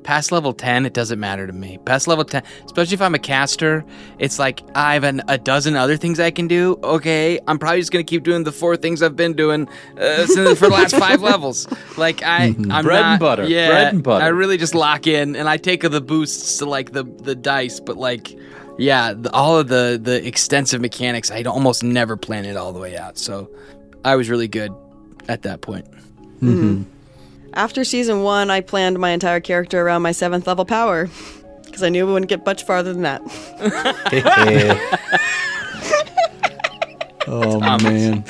past level 10, it doesn't matter to me. Past level 10, especially if I'm a caster, it's like I have a dozen other things I can do. Okay, I'm probably just going to keep doing the 4 things I've been doing for the last 5 levels. Like I'm Bread not, and butter. Yeah, Bread and butter. I really just lock in, and I take the boosts to like the dice, but like, yeah, all of the extensive mechanics, I almost never plan it all the way out. So I was really good at that point. After season 1, I planned my entire character around my 7th level power. Because I knew we wouldn't get much farther than that. Oh, man.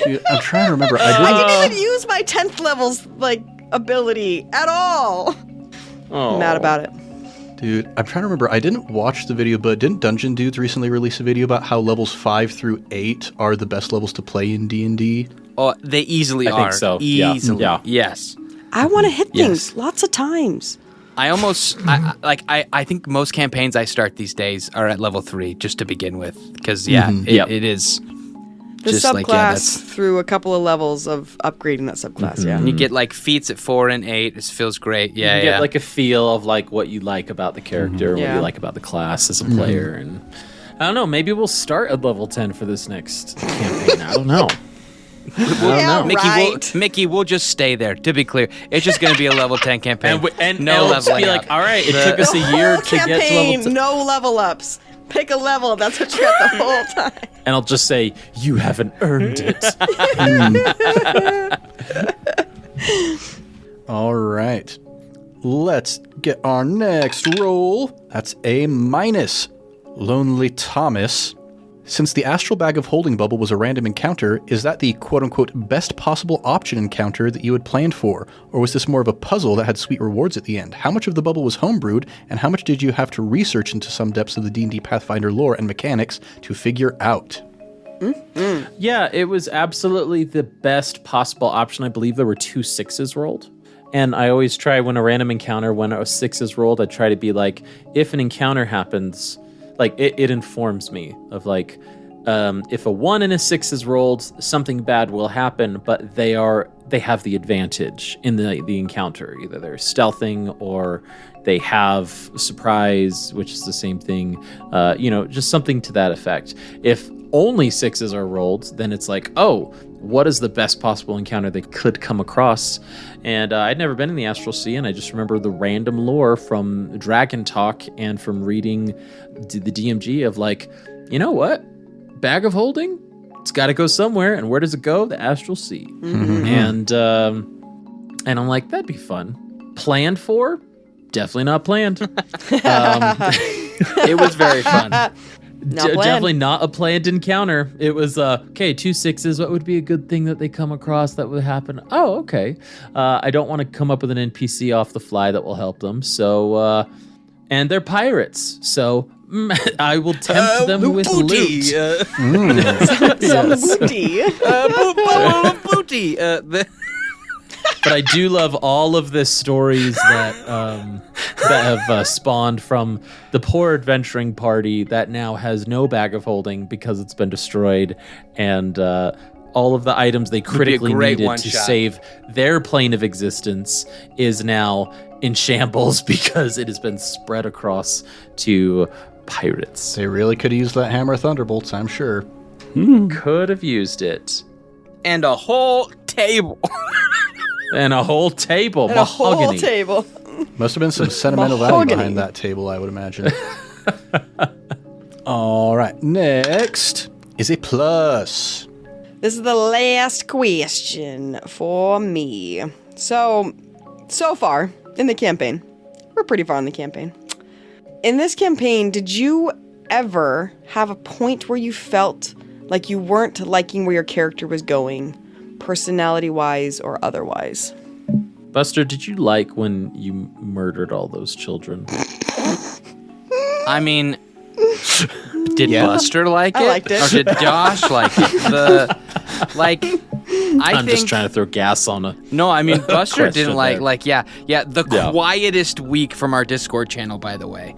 Dude, I'm trying to remember. I didn't even use my 10th level's, ability at all. Oh. I'm mad about it. Dude, I'm trying to remember. I didn't watch the video, but didn't Dungeon Dudes recently release a video about how levels 5 through 8 are the best levels to play in D&D? Oh, they easily I are. think so. Yeah. Easily. Yeah. Yes. I want to hit things Yes. lots of times. I think most campaigns I start these days are at level 3 just to begin with. Because, it is The just subclass through a couple of levels of upgrading that subclass, yeah. And you get feats at 4 and 8. It feels great. Yeah, You get a feel of what you like about the character, what Yeah. you like about the class as a player, and I don't know. Maybe we'll start at level 10 for this next campaign. I don't know. Yeah, Mickey, we'll just stay there. To be clear, it's just going to be a level 10 campaign. And no it'll just leveling be up. all right, it took us a year to get to campaign, level 10. no level ups. Pick a level. That's what you got the whole time. And I'll just say, you haven't earned it. All right. Let's get our next roll. That's a minus. Lonely Thomas. Since the astral bag of holding bubble was a random encounter, is that the quote-unquote best possible option encounter that you had planned for? Or was this more of a puzzle that had sweet rewards at the end? How much of the bubble was homebrewed, and how much did you have to research into some depths of the D&D Pathfinder lore and mechanics to figure out? Yeah, it was absolutely the best possible option. I believe there were 2 6s rolled. And I always try when a random encounter, when a 6 is rolled, I try to be if an encounter happens, it informs me of if a 1 and a 6 is rolled, something bad will happen, but they have the advantage in the encounter. Either they're stealthing or they have surprise, which is the same thing. Just something to that effect. If only 6s are rolled, then it's what is the best possible encounter they could come across? And I'd never been in the Astral Sea, and I just remember the random lore from Dragon Talk and from reading the DMG of you know what? Bag of holding? It's got to go somewhere, and where does it go? The Astral Sea. Mm-hmm. And I'm like, that'd be fun. Planned for? Definitely not planned. It was very fun. Definitely not a planned encounter. It was 2 6s. What would be a good thing that they come across that would happen? Oh, okay. I don't want to come up with an NPC off the fly that will help them. So, and they're pirates. So I will tempt them with loot. Some booty. Booty. But I do love all of the stories that have spawned from the poor adventuring party that now has no bag of holding because it's been destroyed, and all of the items they critically needed to save their plane of existence is now in shambles because it has been spread across to pirates. They really could use that hammer of thunderbolts, I'm sure. Could have used it. And a whole table. And a whole table. And a whole table. Must have been some sentimental value behind that table, I would imagine. All right, next is a plus. This is the last question for me. So far in the campaign, we're pretty far in the campaign. In this campaign, did you ever have a point where you felt like you weren't liking where your character was going, personality-wise or otherwise? Buster, did you like when you murdered all those children? I mean, did Buster like it? I liked it. Or did Josh like it? I'm just trying to throw gas on a... No, I mean, Buster didn't there. Quietest week from our Discord channel, by the way.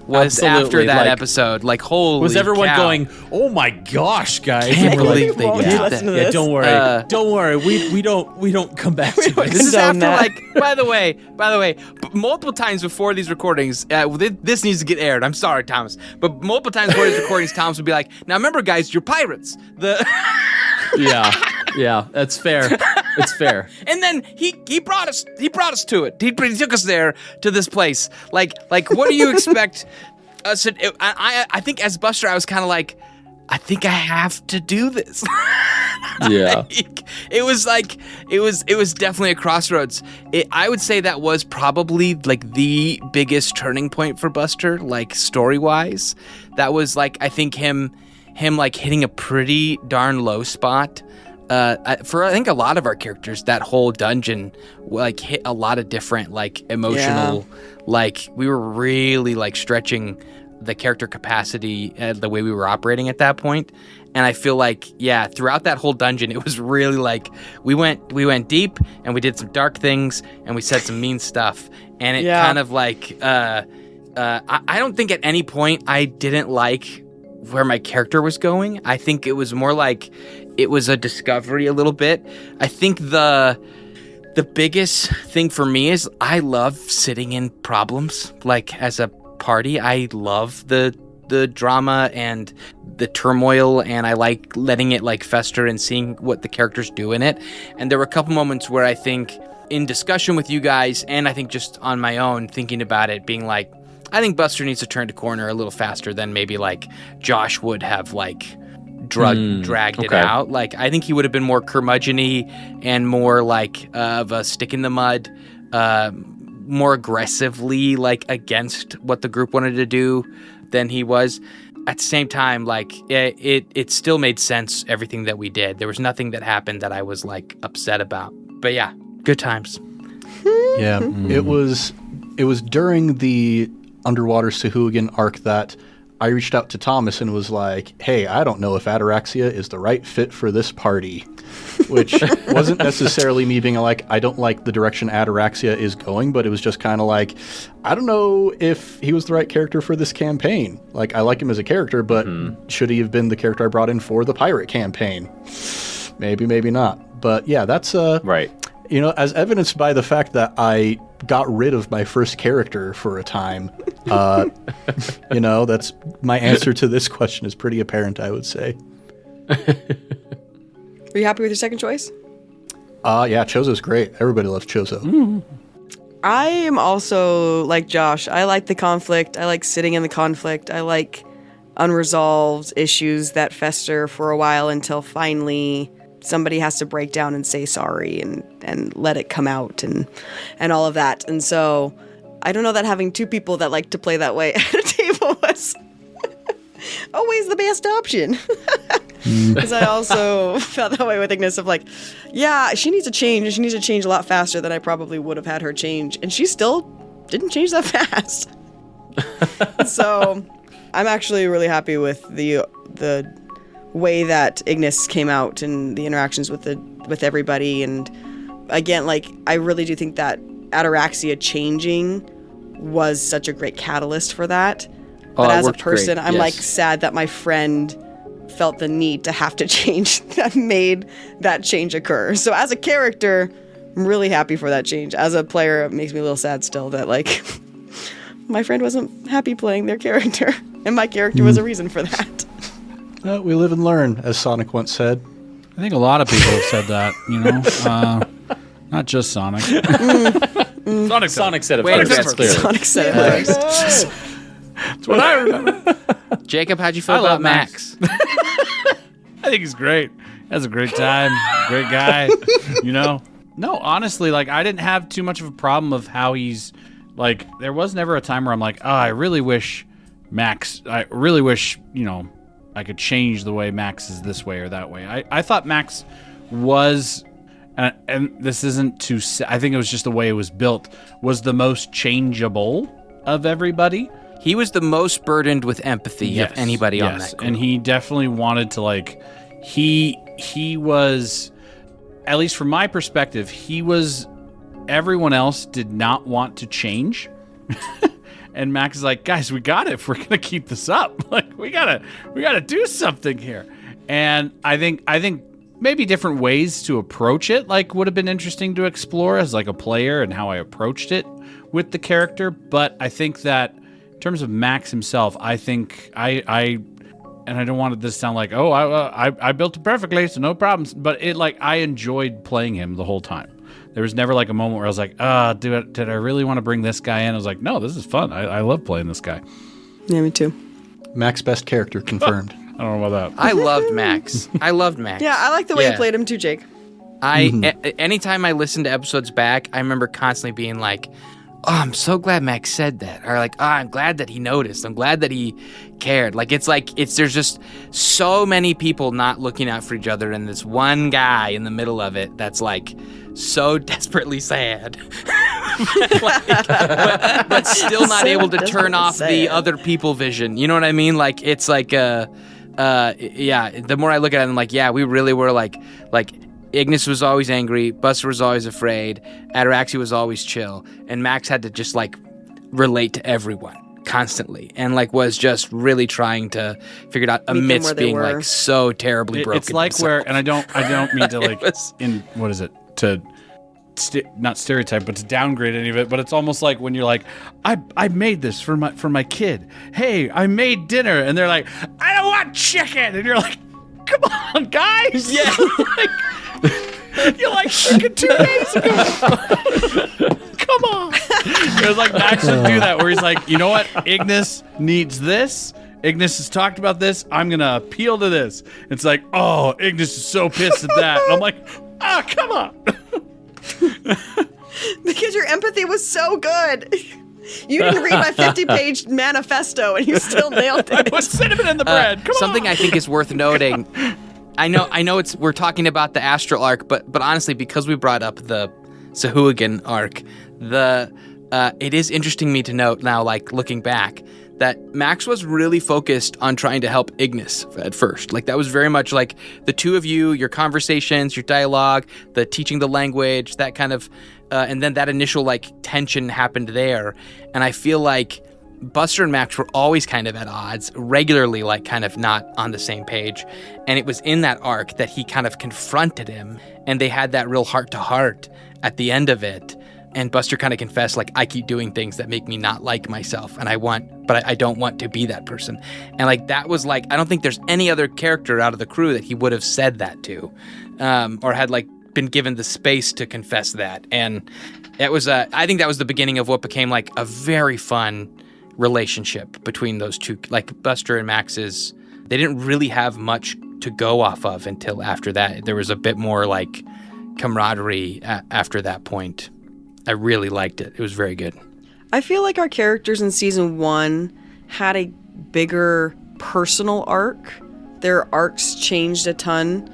Was absolutely. After that episode. Holy was everyone cow. going, oh my gosh, guys? Can't And we're believe they won't did listen to that. Yeah, this. don't worry. We don't come back to it. This is condone after, that. by the way, multiple times before these recordings, this needs to get aired. I'm sorry, Thomas. But multiple times before these recordings, Thomas would be like, now remember, guys, you're pirates. Yeah, that's fair. It's fair. And then he brought us to it. He took us there to this place. What do you expect us to, I think as Buster, I was kind of I think I have to do this. Yeah. It was definitely a crossroads. I would say that was probably like the biggest turning point for Buster, like story wise. That was like, I think him like hitting a pretty darn low spot. For I think a lot of our characters, that whole dungeon like hit a lot of different like emotional, like we were really like stretching the character capacity the way we were operating at that point. And I feel like, yeah, throughout that whole dungeon, it was really like we went deep and we did some dark things and we said some mean stuff. And it kind of like, I don't think at any point I didn't like where my character was going. I think it was more like it was a discovery a little bit. I think the biggest thing for me is I love sitting in problems. Like as a party, I love the drama and the turmoil, and I like letting it like fester and seeing what the characters do in it. And there were a couple moments where I think in discussion with you guys, and I think just on my own thinking about it, being like, I think Buster needs to turn the corner a little faster than maybe like Josh would have like dragged it out. Like I think he would have been more curmudgeon-y and more like of a stick in the mud, more aggressively like against what the group wanted to do than he was. At the same time, like it still made sense, everything that we did. There was nothing that happened that I was like upset about. But yeah, good times. Yeah, it was during the Underwater Sahuagin arc that I reached out to Thomas and was like, hey, I don't know if Ataraxia is the right fit for this party, which wasn't necessarily me being like, I don't like the direction Ataraxia is going, but it was just kind of like, I don't know if he was the right character for this campaign. Like, I like him as a character, but should he have been the character I brought in for the pirate campaign? Maybe, maybe not. But yeah, that's right. You know, as evidenced by the fact that I got rid of my first character for a time, you know, that's my answer to this question is pretty apparent, I would say. Are you happy with your second choice? Yeah, Chozo's great. Everybody loves Chozo. I am also like Josh. I like the conflict. I like sitting in the conflict. I like unresolved issues that fester for a while until finally somebody has to break down and say sorry and let it come out and all of that. And so I don't know that having two people that like to play that way at a table was always the best option. Because I also felt that way with Ignis of like, yeah, she needs to change. She needs to change a lot faster than I probably would have had her change. And she still didn't change that fast. So I'm actually really happy with the way that Ignis came out and the interactions with everybody. And again, like, I really do think that Ataraxia changing was such a great catalyst for that. But as a person, I'm like sad that my friend felt the need to have to change that made that change occur. So as a character, I'm really happy for that change. As a player, it makes me a little sad still that like my friend wasn't happy playing their character and my character was a reason for that. We live and learn, as Sonic once said. I think a lot of people have said that, you know, not just Sonic. Sonic said it first, clearly. Sonic said it first. That's what I remember. Jacob, how'd you feel about Max? I think he's great. Has a great time. Great guy. You know? No, honestly, like, I didn't have too much of a problem of how he's, like, there was never a time where I'm like, oh, I really wish, you know, I could change the way Max is this way or that way. I thought Max was, and this isn't too, I think it was just the way it was built, was the most changeable of everybody. He was the most burdened with empathy of anybody on that group. And he definitely wanted to, like, he was, at least from my perspective, everyone else did not want to change. And Max is like, guys, we got it. If we're gonna keep this up, like we gotta do something here. And I think maybe different ways to approach it, like, would have been interesting to explore as like a player and how I approached it with the character. But I think that in terms of Max himself, I think I don't want this to sound like, oh, I built it perfectly, so no problems. But it, like, I enjoyed playing him the whole time. There was never like a moment where I was like, did I really want to bring this guy in? I was like, no, this is fun. I love playing this guy. Yeah, me too. Max best character confirmed. I don't know about that. I loved Max. Yeah, I like the way you played him too, Jake. Anytime I listen to episodes back, I remember constantly being like, oh, I'm so glad Max said that. Or like, oh, I'm glad that he noticed. I'm glad that he cared. There's just so many people not looking out for each other, and this one guy in the middle of it that's like so desperately sad. but still not able to turn off the other people vision. You know what I mean? Like, it's like, the more I look at it, I'm like, yeah, we really were like Ignis was always angry, Buster was always afraid, Ataraxia was always chill, and Max had to just like relate to everyone constantly, and like was just really trying to figure it out amidst being like so terribly broken. It's like himself. and I don't mean to like not stereotype, but to downgrade any of it. But it's almost like when you're like, I made this for my kid. Hey, I made dinner, and they're like, I don't want chicken, and you're like, come on, guys. Yeah. You're like chicken 2 days ago. Come on. It was like Max would do that, where he's like, you know what? Ignis needs this. Ignis has talked about this. I'm gonna appeal to this. It's like, oh, Ignis is so pissed at that. And I'm like, come on. Because your empathy was so good. You didn't read my 50-page manifesto, and you still nailed it. I put cinnamon in the bread. Come something on. I think is worth noting. I know we're talking about the Astral arc, but honestly, because we brought up the Sahuagin arc, it is interesting to me to note now, like looking back, that Max was really focused on trying to help Ignis at first. Like that was very much like the two of you, your conversations, your dialogue, the teaching the language, that kind of, and then that initial like tension happened there. And I feel like Buster and Max were always kind of at odds, regularly like kind of not on the same page. And it was in that arc that he kind of confronted him, and they had that real heart-to-heart at the end of it. And Buster kind of confessed, like, I keep doing things that make me not like myself, and I don't want to be that person. And like that was like, I don't think there's any other character out of the crew that he would have said that to, or had like been given the space to confess that. And it was, I think that was the beginning of what became like a very fun relationship between those two. Like Buster and Max's, they didn't really have much to go off of until after that. There was a bit more like camaraderie after that point. I really liked it. It was very good. I feel like our characters in season 1 had a bigger personal arc. Their arcs changed a ton.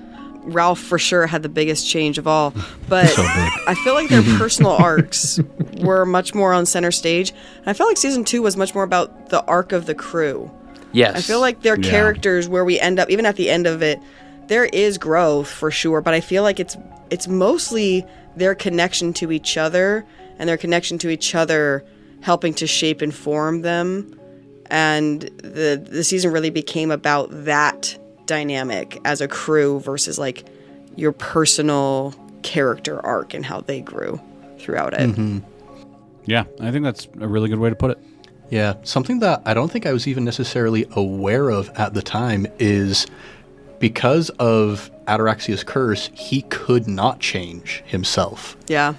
Ralph for sure had the biggest change of all, but I feel like their personal arcs were much more on center stage. And I felt like season 2 was much more about the arc of the crew. Yes. I feel like their characters, where we end up, even at the end of it, there is growth for sure, but I feel like it's mostly their connection to each other, and their connection to each other helping to shape and form them. And the season really became about that dynamic as a crew versus like your personal character arc and how they grew throughout it. Mm-hmm. Yeah, I think that's a really good way to put it. Yeah, something that I don't think I was even necessarily aware of at the time is because of Ataraxia's curse, he could not change himself. Yeah.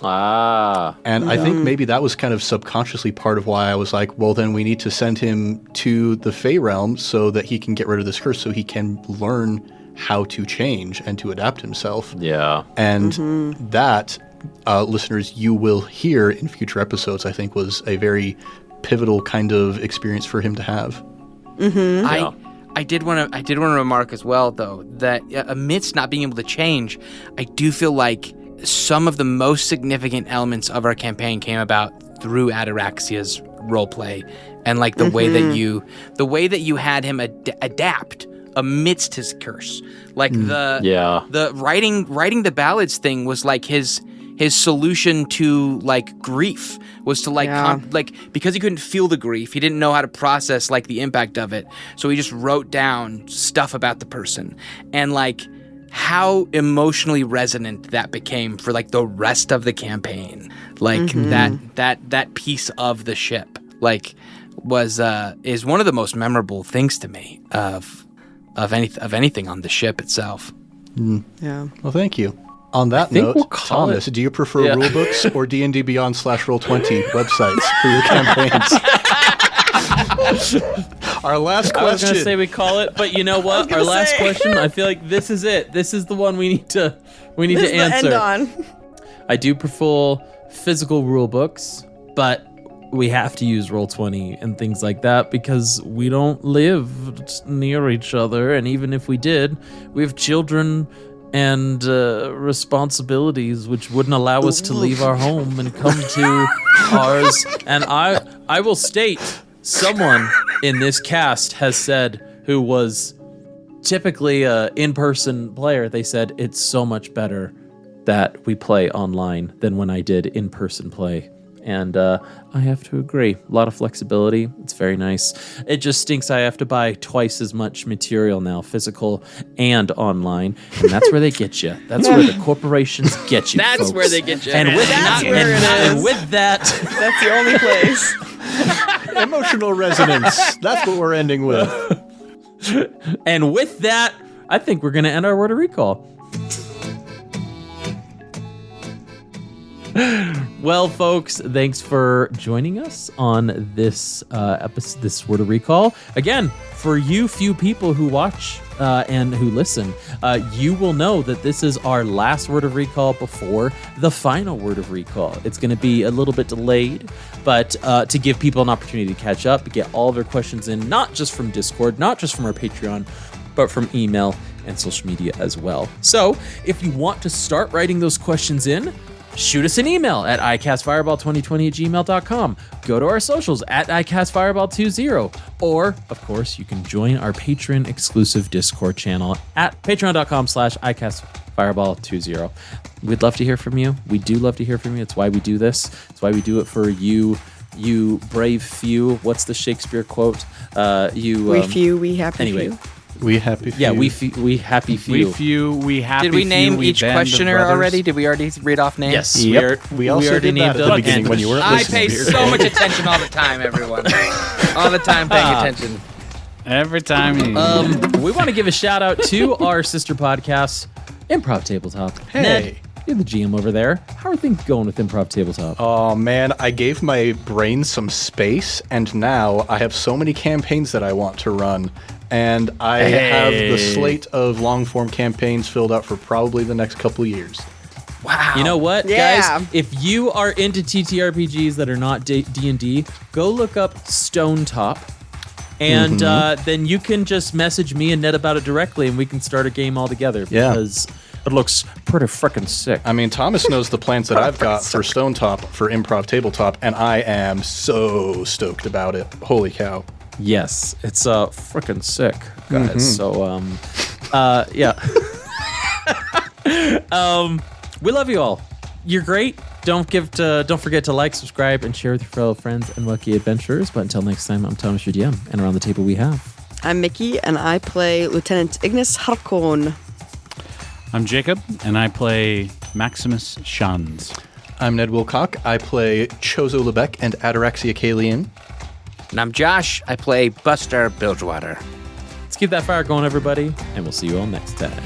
And I think maybe that was kind of subconsciously part of why I was like, well, then we need to send him to the Fey realm so that he can get rid of this curse, so he can learn how to change and to adapt himself. Yeah. And that, listeners, you will hear in future episodes, I think was a very pivotal kind of experience for him to have. Mm-hmm. Yeah. I did want to remark as well, though, that amidst not being able to change, I do feel like some of the most significant elements of our campaign came about through Ataraxia's roleplay, and like the way that you had him adapt amidst his curse. Like the writing the ballads thing was like his solution to like grief was to like because he couldn't feel the grief, he didn't know how to process like the impact of it, so he just wrote down stuff about the person, and like how emotionally resonant that became for like the rest of the campaiging. Like that piece of the ship like is one of the most memorable things to me of anything on the ship itself. Yeah. Well, thank you. On that think note, we'll call Thomas, it- do you prefer Yeah. rulebooks or D&D Beyond /Roll20 websites for your campaigns? Our last I was question. gonna say we call it, but you know what? Our last question. I feel like this is it. This is the one we need to This is answer. the end on. I do prefer physical rule books, but we have to use Roll20 and things like that because we don't live near each other, and even if we did, we have children and responsibilities which wouldn't allow us to leave our home and come to ours. And I will state, someone in this cast has said, who was typically a in-person player, they said it's so much better that we play online than when I did in-person play. And I have to agree. A lot of flexibility. It's very nice. It just stinks I have to buy twice as much material now, physical and online. And that's where they get you. That's where the corporations get you, That's folks. where they get you. And with, That's and, where it and is. with that, That's the only place. Emotional resonance. That's what we're ending with. and with that, I think we're going to end our word of recall. Well, folks, thanks for joining us on this episode, this Word of Recall. Again, for you few people who watch and who listen, you will know that this is our last Word of Recall before the final Word of Recall. It's going to be a little bit delayed, but to give people an opportunity to catch up, get all of their questions in, not just from Discord, not just from our Patreon, but from email and social media as well. So if you want to start writing those questions in, shoot us an email at icastfireball2020@gmail.com. Go to our socials at icastfireball20. Or, of course, you can join our Patreon exclusive Discord channel at patreon.com/icastfireball20. We'd love to hear from you. We do love to hear from you. It's why we do this. It's why we do it for you brave few. What's the Shakespeare quote? We few, we happy anyway. few. We happy few. Yeah, we happy few. We few, we happy Did we few, name we each band of questioner brothers. already? Did we already read off names? Yes, Yep. We also already did that named at the them, beginning and when you weren't I listening. pay so much attention all the time, everyone. All the time paying attention. Every time you... We want to give a shout out to our sister podcast, Improv Tabletop. Hey. Ned, you're the GM over there. How are things going with Improv Tabletop? Oh man, I gave my brain some space, and now I have so many campaigns that I want to run. And I have the slate of long-form campaigns filled out for probably the next couple of years. Wow. You know what, Yeah. guys? If you are into TTRPGs that are not D&D, go look up Stone Top. And then you can just message me and Ned about it directly, and we can start a game all together. Yeah. Because it looks pretty freaking sick. I mean, Thomas knows the plans that I've got for Stone Top, for Improv Tabletop, and I am so stoked about it. Holy cow. Yes, it's freaking sick, guys. So, yeah. We love you all. You're great. Don't forget to like, subscribe, and share with your fellow friends and wacky adventurers. But until next time, I'm Thomas, your DM, and around the table we have. I'm Mickey, and I play Lieutenant Ignis Harkon. I'm Jacob, and I play Maximus Shans. I'm Ned Wilcock. I play Chozo Lebec and Ataraxia Kalian. And I'm Josh. I play Buster Bilgewater. Let's keep that fire going, everybody, and we'll see you all next time.